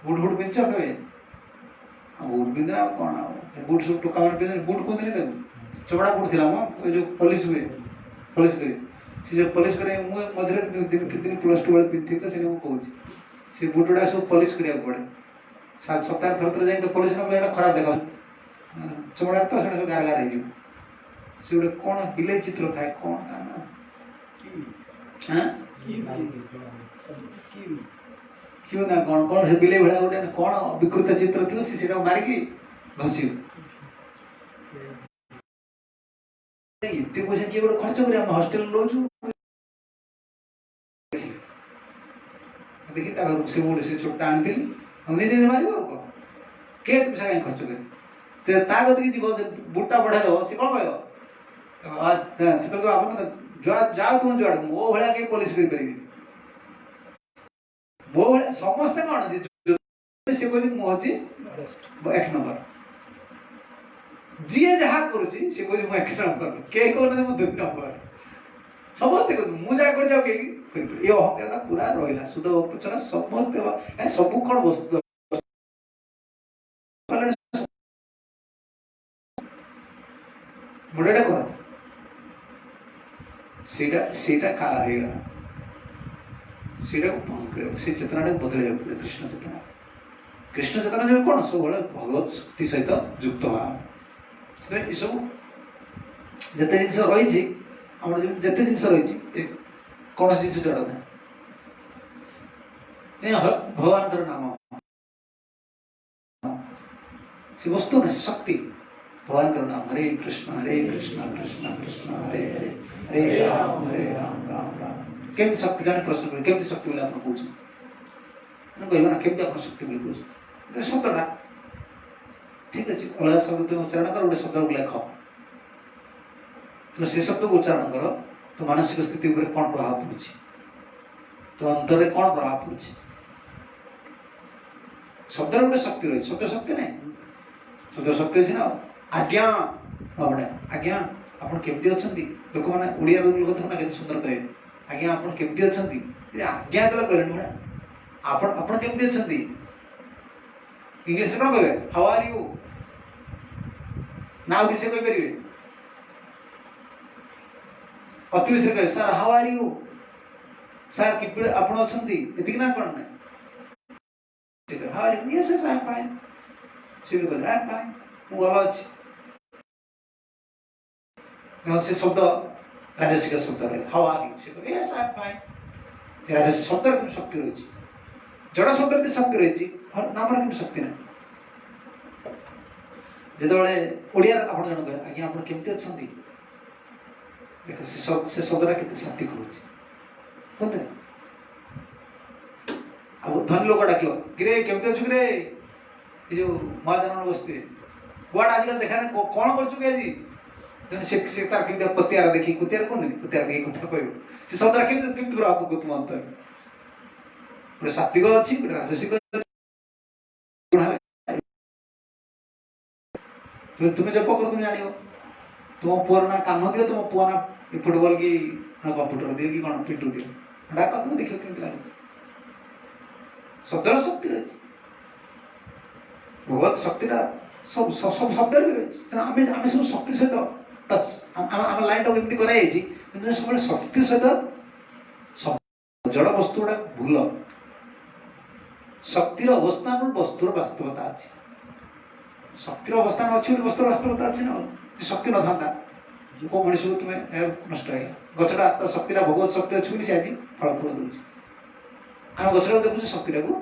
[SPEAKER 1] ବୁଟ ପିନ୍ଧିଛ କେବେ? ବୁଟ ପିନ୍ଧିଲେ ଆଉ କ'ଣ, ଆଉ ବୁଟ ସବୁ ଟୋକା ମାନେ ପିନ୍ଧନ୍ତି, ବୁଟ କୁହନ୍ତିନି ତାକୁ, ଚମଡ଼ା ବୁଟ ଥିଲା ମ, ଏ ଯେଉଁ ପଲିସ ହୁଏ, ପଲିସ କରି, ସେ ଯେଉଁ ପଲିସ କରି, ମୁଁ ମଝିରେ ଦିନ +2 ବେଳେ ପିନ୍ଧିଥିଲି ତ, ସେଠି ମୁଁ କହୁଛି, ସେ ବୁଟ ଗୁଡ଼ା ସବୁ ପଲିସ କରିବାକୁ ପଡ଼େ। ସପ୍ତାହରେ ଥରେ ଯାଇକି ତ ପଲିସ ନ କଲେ ଏଇଟା ଖରାପ ଦେଖ, ଚମଡ଼ାରେ ତ ସେଇଟା ସବୁ ଗାର ହେଇଯିବ। ସେ ଗୋଟେ କ'ଣ ବିଲେଇ ଚିତ୍ର ଥାଏ, କ'ଣ ତା ନା, କିଉ ନା କ'ଣ ସେ ବିଲେଇ ଭଳିଆ ଗୋଟେ କ'ଣ ବିକୃତ ଚିତ୍ର ଥିବ, ସେ ସେଇଟାକୁ ମାରିକି ଘଷିବ। ଏତେ ପଇସା କିଏ ଗୋଟେ ଖର୍ଚ୍ଚ କରି ଆମେ ହଷ୍ଟେଲ ରହୁଛୁ, ଦେଖି ତା ଘରକୁ ସେ ଛୋଟଟା ଆଣିଥିଲି, ଆଉ ନିଜେ ମାରିବ ଆଉ କ'ଣ? କିଏ ଏତେ ପଇସା କାହିଁ ଖର୍ଚ୍ଚ କରି? ତା କତିକି ଯିବ, ବୁଟଟା ବଢ଼େଇ ଦେବ, ସେ କ'ଣ କହିବ? ସେତେବେଳେ ଆପଣ ଯାଅ ତୁମ ଯୁଆଡ଼େ, ମୋ ଭଳିଆ କେହି ପଲିସ କରିପାରିବିନି। ମୋ ଭଳିଆ ସମସ୍ତେ କ'ଣ, ସେ କହୁଛି ମୁଁ ହେଉଛି 1 ନମ୍ବର। जी जहाँ करुच्ची सी कह एक नंबर कई कहना मुझे 2 नंबर समस्ते कहते मुझे कर जाओ कहीं ये अहंकार पूरा रहा शुद्ध भक्त छड़ा समस्ते सब कौन वस्तु मुंडा कर सेटा काला हो गला सेटा को बंद कर से चेतना को बदल कृष्ण चेतना जो कौन सब भगवत शक्ति सहित युक्त हुआ ये सब जिते जिन रही जिते जिन रही कौन जिन जड़ ना भगवान नाम से वस्तु ना शक्ति भगवान का नाम हरे कृष्ण कृष्ण कृष्ण हरे हरे हरे राम राम राम केमती शक्ति जाने प्रश्न कर केमती शक्ति बोले आप कह कहना केमती आप शक्ति बोले कह शब्दटा ठीक अच्छे अलग शब्द तुम उच्चारण कर गोटे शब्द को लेख तुम से शब्द को उच्चारण कर तो मानसिक स्थिति उपर कौन प्रभाव पड़ुछि तो अंतर कौन प्रभाव पड़ुछि शब्द गोटे शक्ति रही शब्द शक्ति नहीं शब्द शक्ति अच्छे ना आज्ञा बाबा आज्ञा आप केमती अच्छा लोक मैंने ओडिया लोक देखना के सुंदर कहे आज्ञा आप केमती अच्छा आज्ञा तो कहले आप केमती अच्छा इंग्लिश कौन कहे हाउ आर यू ना किसी कहीपर अति विषय कहे sir how are you sir कि आप अच्छा ना कौन ना how are you yes yes I am fine सी कहे आई एम फाइन मु भल अच्छी से शब्द राजसिक शब्द रहे हाउ आर यू से कहे यस आई एम फाइन राजसिक शब्द केम शक्ति रही जड़ शब्द शक्ति रही नाम केम शक्ति ना जिते ओडिया आप जन कहे आज्ञा आप केमती अच्छा देख से शब्दटा के शांति करुच्चे कहते अब धनी लोक डाक किरे केमती अच्छु किरे ये जो महाजन बसते गुआड़ आजकल देखा ना कौन कर से तार केमती पतियार देखी कुतियार कहते पतियार देखी कथा कह से शब्दटा केमती प्रभाव पकड़ तुम अंतर गोटे सात्विक अच्छी गोटे राजसिक तुम्हें जप कर तुम जान तुम पुअर ना कान दियो तुम पुआ ना फुटबॉल की ना कंप्यूटर दियो कि कौन पिंटू दियो डाक तुम देख केमती लगे शब्दर शक्ति रही भगवत शक्तिटा सब सब शब्द भी रही आम सब शक्ति सहित आम लाइन टाक एमती कराई सब शक्ति सहित जड़ वस्तु गुड़ा भूल शक्तिर अवस्थान वस्तुर वास्तवता अच्छी शक्तिर अवस्थान अच्छी वस्तुर वास्तवता अच्छी ना शक्ति न था को मनीष को तुम्हें नष्ट है गछटा तो शक्तिटा भगवत शक्ति अच्छी से आज फल फूल दूसरी आम गछटा देखुचे शक्तिटा को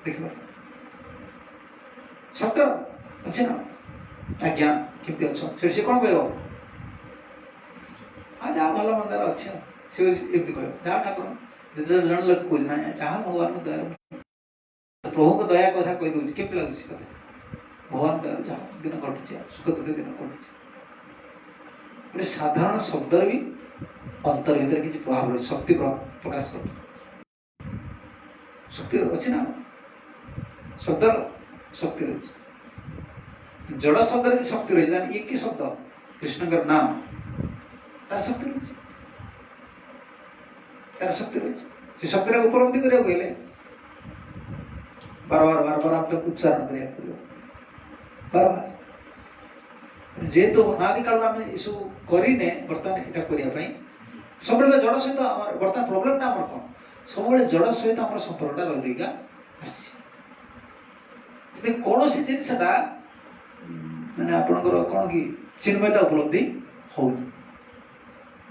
[SPEAKER 1] देख शब्द अच्छे ना आज्ञा केमती अच्छा से कौन कह हाँ जहाँ भल मंदार अच्छे से एमती कह जहाँ ठाकुर जन लोक कह ना जहाँ भगवान को दया प्रभु को दया कथा कहीदे केमती लगुच कथा भगवान दया जहाँ दिन कटुचे सुख दुख दिन कटुचे गोटे साधारण शब्द भी अंतर भीतर किसी प्रभाव रही शक्ति प्रकाश कर शक्ति अच्छी ना शब्द शक्ति रही जड़ शब्द यदि शक्ति रही ये कि शब्द कृष्ण का नाम तार शक्ति रही तार शक्ति रही से शक्ति उपलब्धि करा कहले बार बार बार बार आप तक उच्चारण करा बार बार जेहेतु अनादि काल आम सब करने बर्तमान यहाँ करने सब जड़ सहित बर्तमान प्रोब्लेम आम कौन सब जड़ सहित आम संपर्कटा रहीका आसी कौन सी जिनसा मैंने आपणकर कौन कि चिन्मयता उपलब्धि हो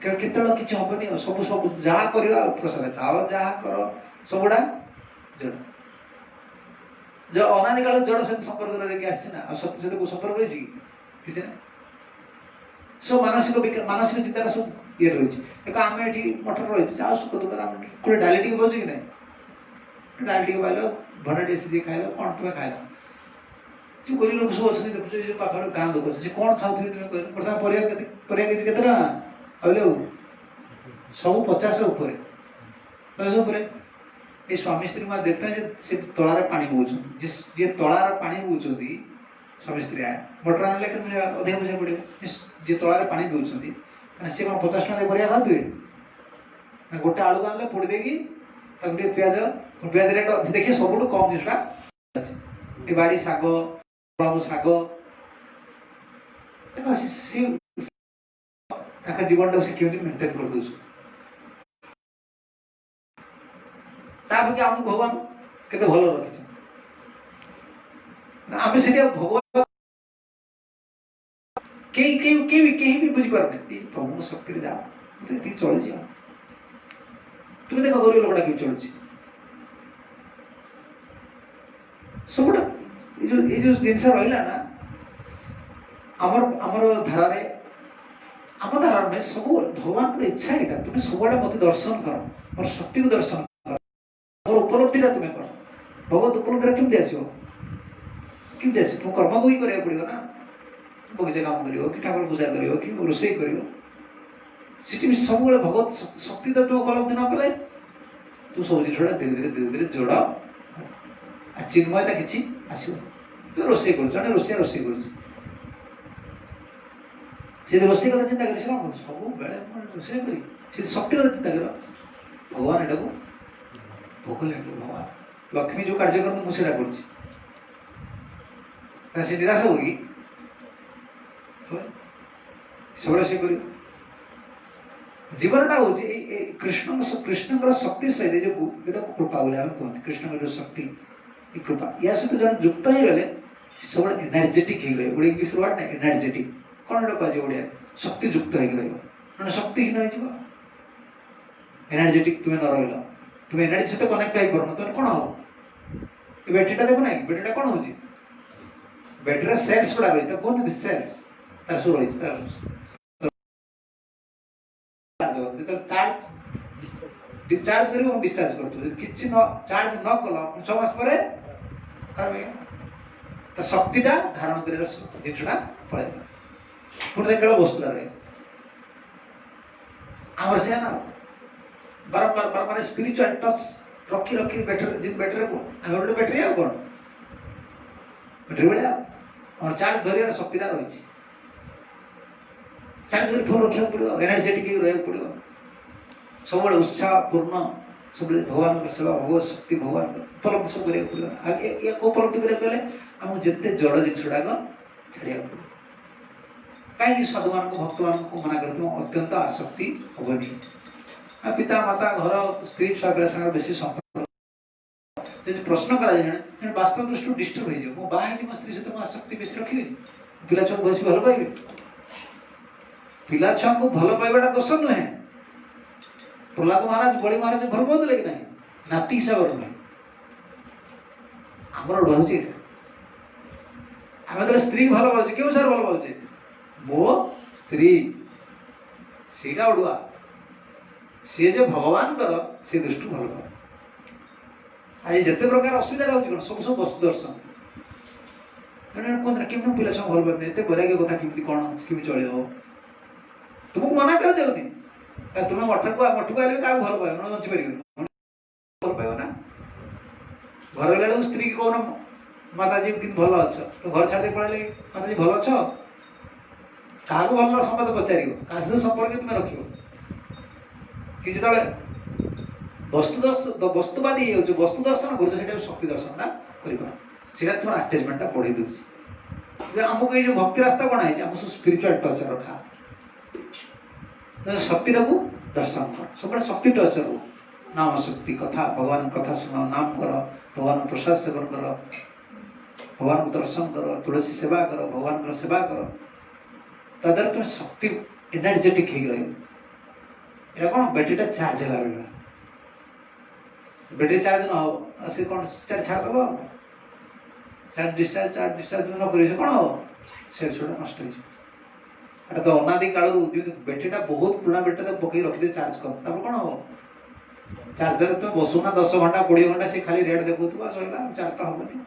[SPEAKER 1] केत कि हेनी सब सब जहाँ कर प्रसाद खाओ जहाँ कर सबुड़ा जड़ जो अनादि काल जड़ सहित संपर्क रही आसना सत्य सहित को संपर्क रही किसी ना सब मानसिक चिंता सब ये रही देखो आम ये मठर रही जाओ सुख दुख गोटे डाली टी पाच कि नहीं डाली टी पाइल भंडा टे सीधे खाइल कौन तुम्हें खाइल जो गरीब लोग सब अच्छे देखुच पाख गाँ लोक अच्छे कौन खाऊ तुम्हें कह बर्तमान परिया के केते कहले सब 50 ऊपर 50 ऊपर ये स्वामी स्त्री माँ देखते हैं से तलार पानी बोचुं जी तलार पानी बोचुं स्वामी स्त्री आए मोटर आने के अधिक बुझा पड़ो जी तलार पा दूसरी सी कौन 50 टका परिया खाते गोटे आलू को आने पोड़ी देगी पिज पिज रेट देखिए सब कम जिनसा बाड़ी शाग शाग जीवन टाक केमी मेन्टेन कर दे आम भगवान केते भल रखी आम से भगवान भी बुझीपार प्रभु शक्ति जाओ चली जाओ तुम देख गरीब लोकटा कि चलुची सबुटा ये जो जिनस रहा ना आमर आमर धारा आम धारा में सब भगवान इच्छा यहाँ तुम्हें सबुआड़े मत दर्शन कर मोर शक्ति को दर्शन कर मोर उपलब्धि तुम्हें कर भगवत उपलब्धि केमती आस तुम कर्म को भी कराया पड़ो ना बगीचा काम कर कि ठाकुर पूजा कर कि रोषे कर सब भगवत शक्ति तो तुम उपलब्धि न कले तू सब जिन धीरे धीरे जोड़ आ चिन्मयता कि आस तू रोषे कर रोषिया रोषे कर रोषे कथा चिंता कर सब बेले रोषे कर शक्ति कथा चिंता कर भगवान एटा को भोग लगे भगवान लक्ष्मी जो कार्य कर मुझे कर निराश होगी सब से कर जीवनटा हूँ कृष्ण कृष्ण शक्ति सहित जो कृपा बोले कहते कृष्ण जो शक्ति कृपा या सहित जन युक्त हो गले सब एनर्जेटिक हो गए गोटे इंग्लीश वर्ड ना एनर्जेटिक कौन गोटे कह ओडिया शक्ति युक्त हो शक्तिहीन हो एनर्जेटिक तुम्हें न रहा तुम एनर्जी सहित कनेक्ट हो पार तुम कौन हम बैटेरीटा देखो ना बैटेरीटा कौन हो बैटेरी सेल्स गुड़ा रही कौन सेल्स तार सब रही डिस्चार्ज कर डिस्चार्ज कर चार्ज न कल 6 मास पर खराब हो शक्तिटा धारण कर जिनसा पड़े पुणी केवल वस्तुटा रहे आमर से ना बारंबार बारंबार स्पिरिचुअल टच रखी रखी बैटरी जिन बैटरी को आम गोटे बैटरी आ कौन बैटरी भाया और चार्ज धरिया शक्तिटा रही चार्ज कर फोन रखा पड़ो एनर्जेटिक रहा पड़ो सब उत्साह पूर्ण सब भगवान सेवा भगवत शक्ति भगवान उपलब्धि सब करा पड़ो आगे उपलब्धि करें आम जिते जड़ जिनसुड़ाक छाड़ा पड़ो कहीं साधु मान भक्त मान मना कर अत्यंत आसक्ति हेनी पिता माता घर स्त्री छुआ पिला सागर बेसी संपर्क प्रश्न करा वास्तव दृष्टि डिस्टर्ब हो बाहर मो स्त्री सहित मो आसक्ति बेसी रखी पिला छुआ बेसी भल पाइबे पिला छुआ को भल पाइबाटा दोष नुहे प्रहलाद महाराज बड़ी महाराज भल पाते कि ना नाती हिसाब से नुहे आमर उड़ा हूँ आम स्त्री भल पाचे क्यों सार भल पाचे मो स्त्री सीटा उड़ुआ सी जो भगवान कर से दृष्टि भल पा आज जिते प्रकार असुविधा हो सब सब वस्तु दर्शन कहते केमी पिला छुआ भल पाने एत वैराग्य कथा केमी कौन केमी चलो तुमको मना कर देनी तुम्हें मठ को आगे क्या भल पाइब ना बची पार भल पाइब ना घर गला स्त्री की कौन माताजी कि भल अच्छ तो घर छाड़ी पड़े माताजी भल अच्छ क्या भल संवाद पचार क्या सहित संपर्क तुम्हें रख कि जो वस्तुवादी वस्तु दर्शन कर शक्ति दर्शन कर तुम आटाचमेंटा बढ़े दूसरी आमको ये भक्ति रास्ता बना है आम सब स्पिरिचुअल टच रखा तो शक्ति को दर्शन कर सब शक्ति टच रो नाम शक्ति कथा भगवान कथा सुन नाम कर भगवान प्रसाद सेवन कर भगवान को दर्शन कर तुलसी सेवा कर भगवान को सेवा कर तद्वारा तुम शक्ति एनर्जेटिक हो रहा कौन बैटेरीटा चार्ज है बैटेरी चार्ज न हो सी कौन चार्ज छाड़देव चार्ज डिस्चार्ज न कर कौन हम से नष्ट हो तो अनादि काल बैटेरीटा बहुत पुराना बैटेरी पकई रखिदे चार्ज कर कौन हम चार्जर तुम बसुना 10 घंटा 20 घंटा सी खाली रेट देखु सैला चार्ज तो हेनी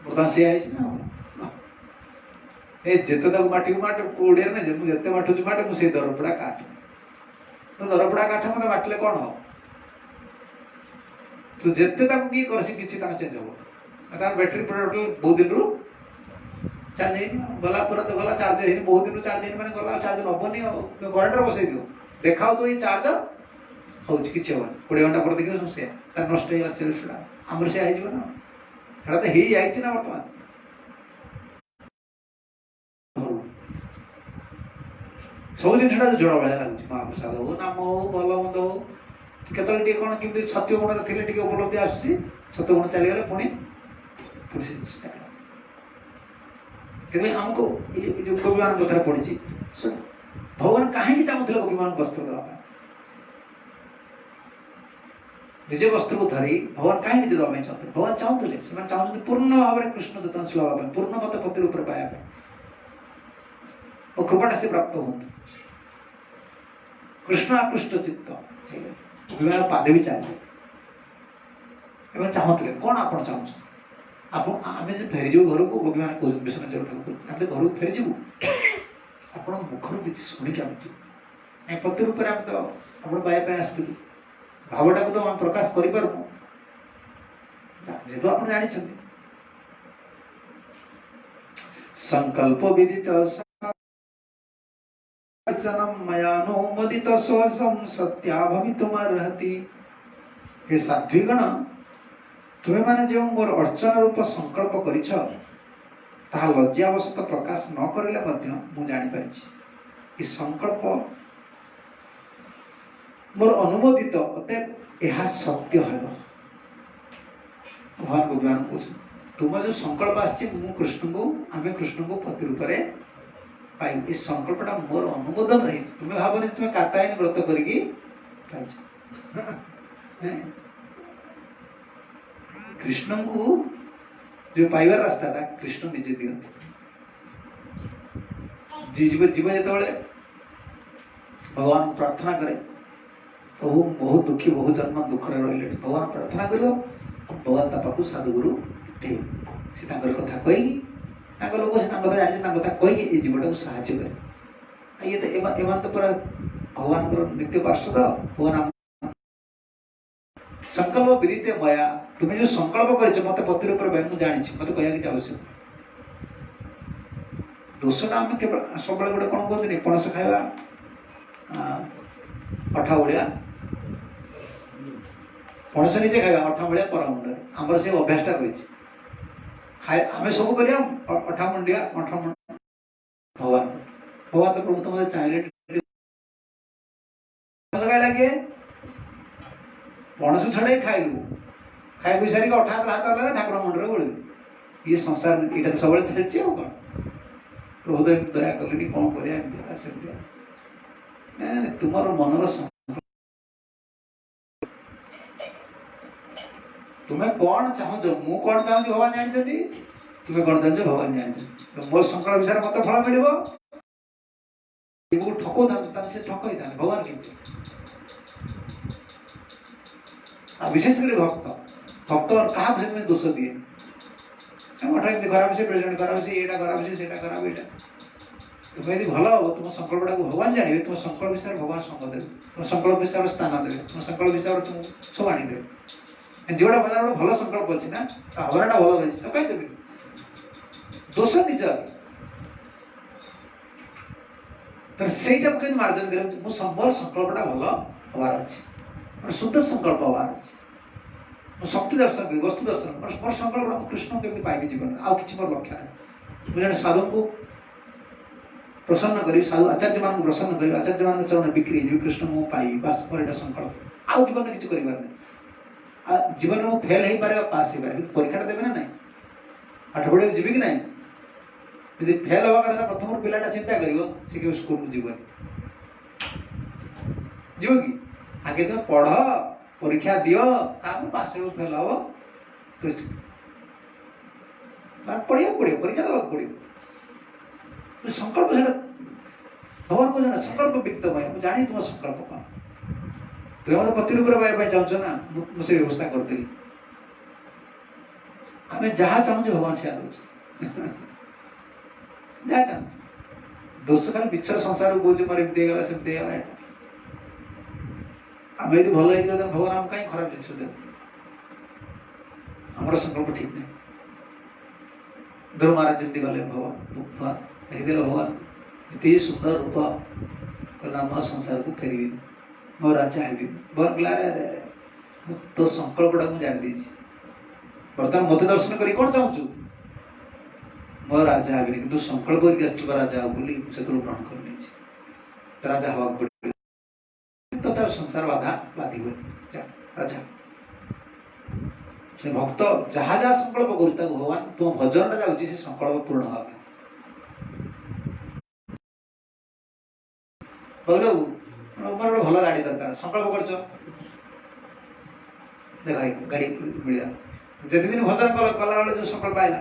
[SPEAKER 1] बर्तमान से ना ए जिते तक माटी माट ओडिया ना जिते माटुची माटे मुझे दरपड़ा काट तो दरपड़ा काठ मत बाटले कौन हो तू जिते किए कर चेंज हम तार बैटरी टोटल बहुत दिन रू चार्ज है गला पूरा तो गला चार्ज है बहुत दिन चार्ज है माने गला चार्ज नबनी करंट रे बसई दियो देखाओ तो ये चार्जर होउछ किछ हो 20 घंटा पर देखियो से तार नष्ट होइला सेल सेडा हमर से आइ जीवन हेडा तो हेई आइछ ना वर्तमान सब जिनटा जोड़ा भाया लागुछ महाप्रसाद हो नाम हो भल मंद हो केतल टी कोन कि सत्य गुण रे थिले टी उपलब्धि आसी सत्य गुण चली गले पुणी पुरुष चली कि हमको ये जो गोपीमान कथा पड़ी भगवान कहीं चाहूले गोपीमान वस्त्र देवा निजे वस्त्र को धरी भगवान कहीं निजे देवा चाहते भगवान चाहते चाहते पूर्ण भाव में कृष्ण जतनशील होगा पूर्ण मत पति रूप पाया और कृपाटा से प्राप्त हो कृष्ण आकृष्ट चित्त गोपीमान पादे भी चले चाहते कौन आप चाहते आप आमे जे फेरी जो घर को गोपीमान को विष्णु जल ठाकुर हम घर को फेरी जीवु आपण मुखर किसी शुणी के आम पति रूप में तो आप बाया पाए आसलु भावटा को तो हम प्रकाश कर जेहेतु आप जानी संकल्प विदित मयानुमोदित स्वसम सत्या भवितुमर्हति हे साध्वीगण तुम्हें माने जो मोर अर्चना रूप संकल्प करिछ ताहा लज्जावशत प्रकाश न करिले मध्य मु जानि परिछि ई संकल्प मोर अनुमोदित अतः यह सत्य हेबो भगवान गोपीमान को तुम जो संकल्प आछि मु कृष्ण को आमे कृष्ण को पति रूप रे पाई ई संकल्पटा मोर अनुमोदन रही तुम्हें भाबनी तुम्हें कातायन व्रत करिकी पाइछ कृष्ण को जो पाइबार रास्ताटा कृष्ण निजे दियंती जीव जीव जो भगवान प्रार्थना करे प्रभु बहुत दुखी बहुत जन्म दुख रही भगवान प्रार्थना कर भगवान पाखु साधुगुरु से कथा कहीकि लोक से कथा जानी कथा कहीकि ये जीवटा को साहाଯ୍य करे ये तो पूरा भगवान नित्य पार्षद भगवान संकल्प विदिते मया तुम्हें जो संकल्प कर मत पति रूप में जानी मत कह कि आवश्यक दोषटा आम केवल सब गोटे कौन कहते पणस खाଇବା अठा भलिया पणस निजे खाଇବା अठा भलिया पर मुंडे आमर से अभ्यासटा रही आम सब कर अठा मुंडिया भगवान भगवान तो प्रभु तुम चाहिए पणस खाई लगे पणस छड़े खाइलु खाई पी सारिक अठा हाथ लगे ठाकुर मुंडे बोल ये संसार यहाँ तो सब चलती कौन प्रभु तो दया कले कौन कर तुम मनर तुम्हें कौन चाहूच मु कौन चाहूँ भगवान जानते तुम्हें कौन चाहूँ भगवान जानते मोर संकल्प विषय मत फल मिल ठको से ठकई था भगवान के विशेष कर भक्त क्या दोष दिए खराब से प्रेजेंट खराब से ये खराब से खराब ये तुम्हें यदि भल हो तुम संकल्पटा को भगवान जानवे तुम संकल्प विषय भगवान संग देवे तुम संकल्प विषय स्थान देवे तुम संकल्प विषय तुम सब आनीदेवे जोड़ा बजार गोटे भल संकल्प अच्छी ना हवराटा भल रही तो कहीं देवी दोष निज तो सहीटा को मार्जन कर मोर संकल्पटा भल हबार अच्छे शुद्ध संकल्प हबार अच्छे शक्ति दर्शन करी वस्तु दर्शन मोर संकल्प कृष्ण केमी पाइबी जीवन आउ कि मोर लक्ष्य ना मुझे साधु को प्रसन्न करी साधु आचार्य मान प्रसन्न करी आचार्य मान चरण बिक्री कृष्ण मु पाइबी बस मोर एटा संकल्प आउ जीवन में किसी कर जीवन में फेल हो पारे पास हो पारे परीक्षा देवे ना ना पाठ पढ़े जीवी कि ना यदि फेल हवा कथा प्रथम पिलाटा चिंता कर स्कूल जीवन जीव कि आगे तुम पढ़ परीक्षा दियो पास फेल हम पढ़िया पड़ो परीक्षा देवा पड़ो संकल्प से भगवान को जाना संकल्प वित्तमय मुझे जानी तुम संकल्प कौन तुम मत पति रूप में चाहूच ना मुझे व्यवस्था करदेली आम जहाँ चाहूँ भगवान से दे जहाँ चाहूँ दोष खाली पिछर संसार को कहे मोर एमती गला सेमती गला आम भल भगवान आम कहीं खराब जिन दे आम संकल्प ठीक नहीं ध्रुव महाराज जमी गले भगवान देखिदे भगवान ये सुंदर रूप कहना मो संसार को फेरबी मो राजा हेबी भगवान कहला अरे तो संकल्पटा मुझे जानी देছি बर्तमान मत दर्शन करी कौन चाहूँ मो राजा हेबी किंतु संकल्प करके राजा बोली से ग्रहण कर राजा हवा पड़े तो तार संसार बाधा बाधी हुए राजा से भक्त जहाँ जहाँ संकल्प करूता भगवान तुम भजन जाऊँगी से संकल्प पूर्ण हवा कहले मोर गोटे भल गाड़ी दरकार संकल्प कर देख गाड़ी मिलिया जिते दिन भजन कला जो संकल्प आएगा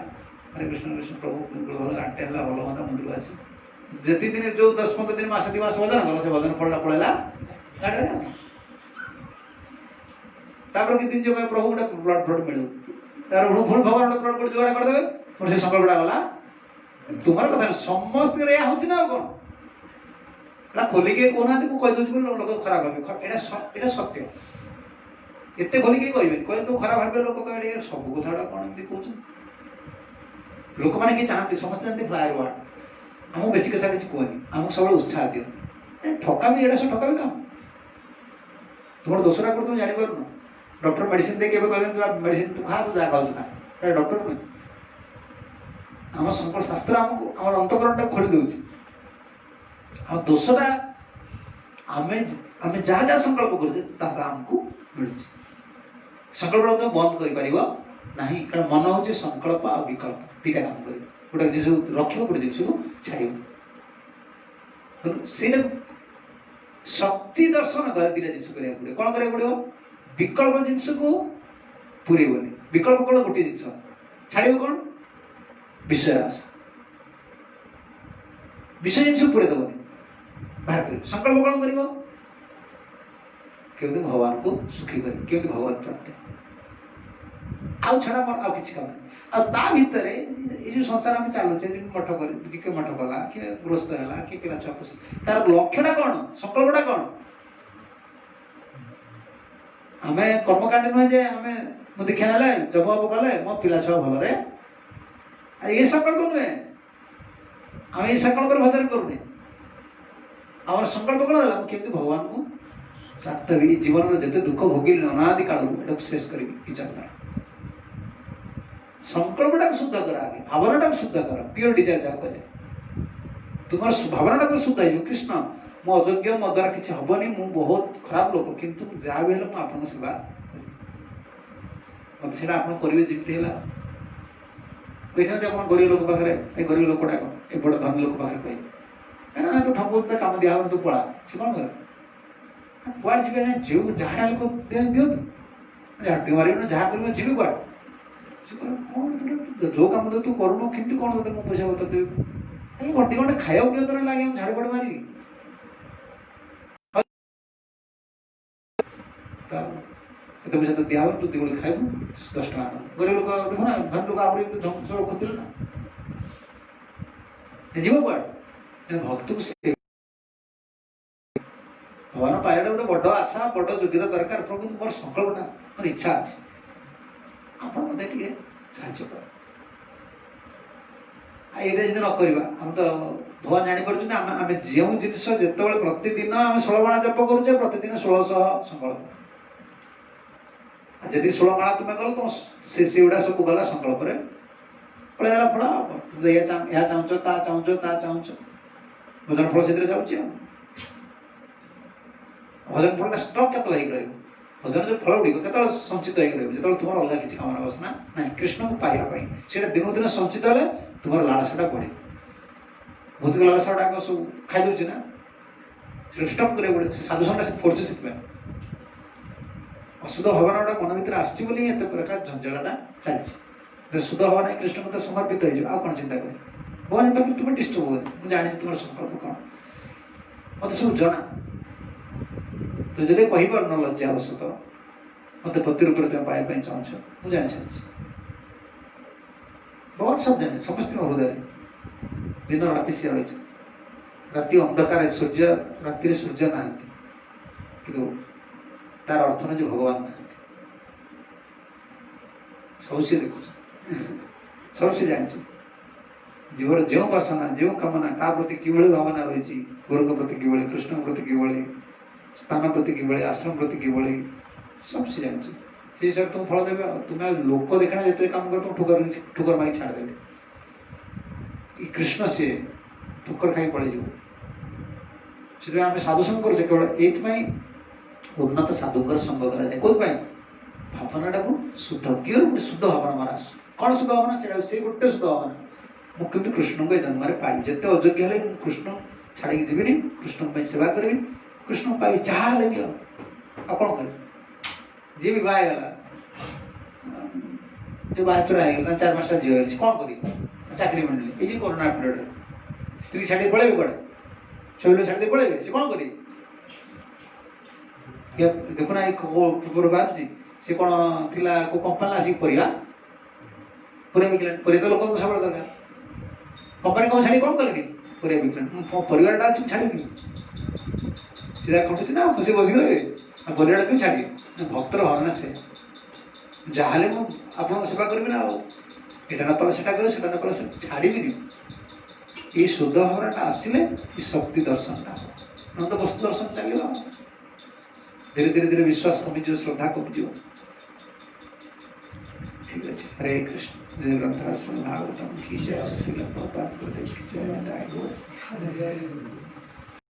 [SPEAKER 1] हरे कृष्ण कृष्ण प्रभु भल गाड़ी है भल मत मंदिर आस जिते दिन जो 10-15 दिन मास 2 मास भजन कल से भजन पड़ेगा गाड़ी तापर कि दिन जो प्रभु गोटे ब्लड फ्लड मिलू तार भूल भगवान गोटे ब्लड फ्लड जोड़ा करदे मोर से संकल्पटा गला तुम्हार कथा समस्त या होछि ना कोन एटा खोली के कोना दे को कहि दोछ बोल लोक खराब भाबे एटा सत्य एते खोली के कहबे कहले तो खराब भाबे लोक कहले सब कथाडा कोन एमती कहछ लोक माने कि चाहते समस्त जानते फ्लायर वार्ड हमको बेसी कैसा किसी कहनी आमको सब उत्साह दियो ठकामी एटा सब ठकामी काम तुम दोसरा कर तुम जानी पार डॉक्टर मेडिसिन दे के कहले मेडिसिन तू खा तू जा खाऊ खा एटा डॉक्टर नुहे आम संकल्प शास्त्र आमको आम अंतकरणटा खोली दउछि आम दोषटा आमे आमे जहाँ जहाँ संकल्प करछे ताहा आमको मिलुछि संकल्प तो बंद करि परिबो नाही कारण मन होछि संकल्प आ विकल्प तीटा काम करिबो गोटे जिन रखिब गोटे जिन को छाड़ तो से शक्ति दर्शन कर दीटा जिन करा पड़े कौन करा पड़ो विकल्प जिनस को पूरेबनी विकल्प कौन गोटे जिन छाड़ कौन विषय आशा विषय जिन पूरे दबनी बाहर कर संकल्प कौन कर केमती भगवान को सुखी कर केमती भगवान प्राप्त आउ छड़ा मोर आउ किछि काम आ ता भितर ए जो संसार में चालुचे मठ कर के मठ कला के ग्रस्त हैला के पिला छुआ पोस तार लक्ष्यटा कोन संकल्पटा कोन आमे कर्मकांड न जे आमे मो दीक्षा नले जब अब गले मो पिला छुआ भल रे आ ये संकल्प नुहे आमे ये संकल्प पर भजन करूने और संकल्प कोन होला केमती भगवान को प्राप्त भी जीवन में जते दुख भोगिल अनादि काल एटा शेष करी विचार संकल्पटा शुद्ध कर आगे भावनाटा शुद्ध कर प्योर डिजायर जाओ कहे तुम्हार भावनाटा तो शुद्ध है कृष्ण मो अयोग्य मो द्वारा किसी हेनी मु बहुत खराब लोक किंतु जहाँ भी हेल्ला आपन सेवा मत से करेंगे जमी है देखते आप गरीब लोक पाखे गरीब लोकटा ए बड़ धनी लोक पाखे कहे ना तो ठगू काम दिया हो तू पड़ा से कौन कह कुआड़ जी जो जहाँ लोक दिखत झाटी मारे जहाँ कर जी कुआड़ कौन जो कम तू करूनु केमती कौन ते मो पैसा पत्र देवी घंटे घंटे खाया दियो तो लगे झाड़ पड़ मारि एत पैसा तो दिया तू दिगुड़ी खाइबू 10 टका गरीब लोक देखो ना धन लोक आप सब रखते ना जीव कुआड़ भक्त को भगवान पाइबा गोटे बड़ आशा बड़ योग्यता दरकार प्रभु मोर संकल्पटा मोर इच्छा अच्छे आप साहय कर ये न करवा आम तो भगवान जापर आम जो जिनस जो प्रतिदिन आम 16 माणा जप करुचे प्रतिदिन 1600 संकल्प जदि 16 माणा तुम्हें कल तुम से गुड़ा सब गला संकल्प पड़ेगा फल या चाहूच ता चाहूच भजन फल से जाऊँगी भजन फल स्टक केत रही भजन जो फल गुड़िक के संचित हो तुम अलग किसी कामना बासना ना कृष्ण को पाइबा से दिन दिन संचित है तुम लालसाटा बढ़े भौतिक लालसा गुड़ाक सब खाईदे ना स्टप करा पड़े साधुसंटा से फोड़े से अशुद्ध भावना गोटा मन भर आसत प्रकार झंझाटा चलती शुद्ध भावना कृष्ण मत समर्पित हो कौन चिंता कर भगवान चिंता कर तुम डिस्टर्ब हो मुझे जानी तुम संकल्प कौन मत सब जना तो जब कहीपर न लज्जावशत मत पति रूप तुम पाइबा चाहूँ मुझे जानी सारी भगवान सब जाने समस्त हृदय दिन राति सी रही राति अंधकार सूर्य राति सूर्य ना कि तार अर्थ न भगवान ना सब सी देखु सब सी जानी जीवर जो वासना जो कामना का प्रति किभଳି भावना रही गुरु प्रति किभଳି कृष्ण प्रति किभଳି स्थान प्रति किभଳି आश्रम प्रति किभଳି सब से जानछु से हिसाब तुम फल देवे तुम्हें लोक देखना जिते काम कर तुम ठुकर मारी छाड़ देवे कि कृष्ण से ठुकर खाई पड़े जीव से आम साधु संग कर केवल ये उन्नत साधुकर संग कराए कौन भावना को शुद्ध प्योर गोटे शुद्ध भावना मार आस कौन शुद्ध भावना से गोटे शुद्ध भावना मुझे कृष्ण को जन्म पाइबी जिते अयोग्य हेल्ले कृष्ण छाड़ी जीविनी कृष्ण सेवा करी कृष्ण पाइबी जहाँ भी आ कौन कर जी भी बाहगला जो बाहर है 4-5टा झील कौन कर चाकरी मिलनी ये कोरोना पीरियड स्त्री छाड़ी पड़े कड़े शैल छाड़ी पड़े से कौन कर देखुना पेपर बाहर सी कौन थी को कंपानी आसिक परिया बिकला परिया तो लोक सब दरकार कंपानी कौन छाड़ी कौन कले परिया बिकला परिवारटा अच्छी छाड़ी सीधा खटुच ना खुशी बसिक रहे परिवार क्यों छाड़ी भक्तर भावना से जहाँ आप सेवा करी ना यहाँ न पाला से कर छाड़ी ये शुद्ध भावना आसिले शक्ति दर्शनटा न तो वस्तु दर्शन चलो धीरे धीरे धीरे विश्वास कमिज श्रद्धा कमिज ठीक अच्छे हरे कृष्ण जय ग्रंथराज भागवतम की जय श्रील प्रभुपाद गुरुदेव की जय।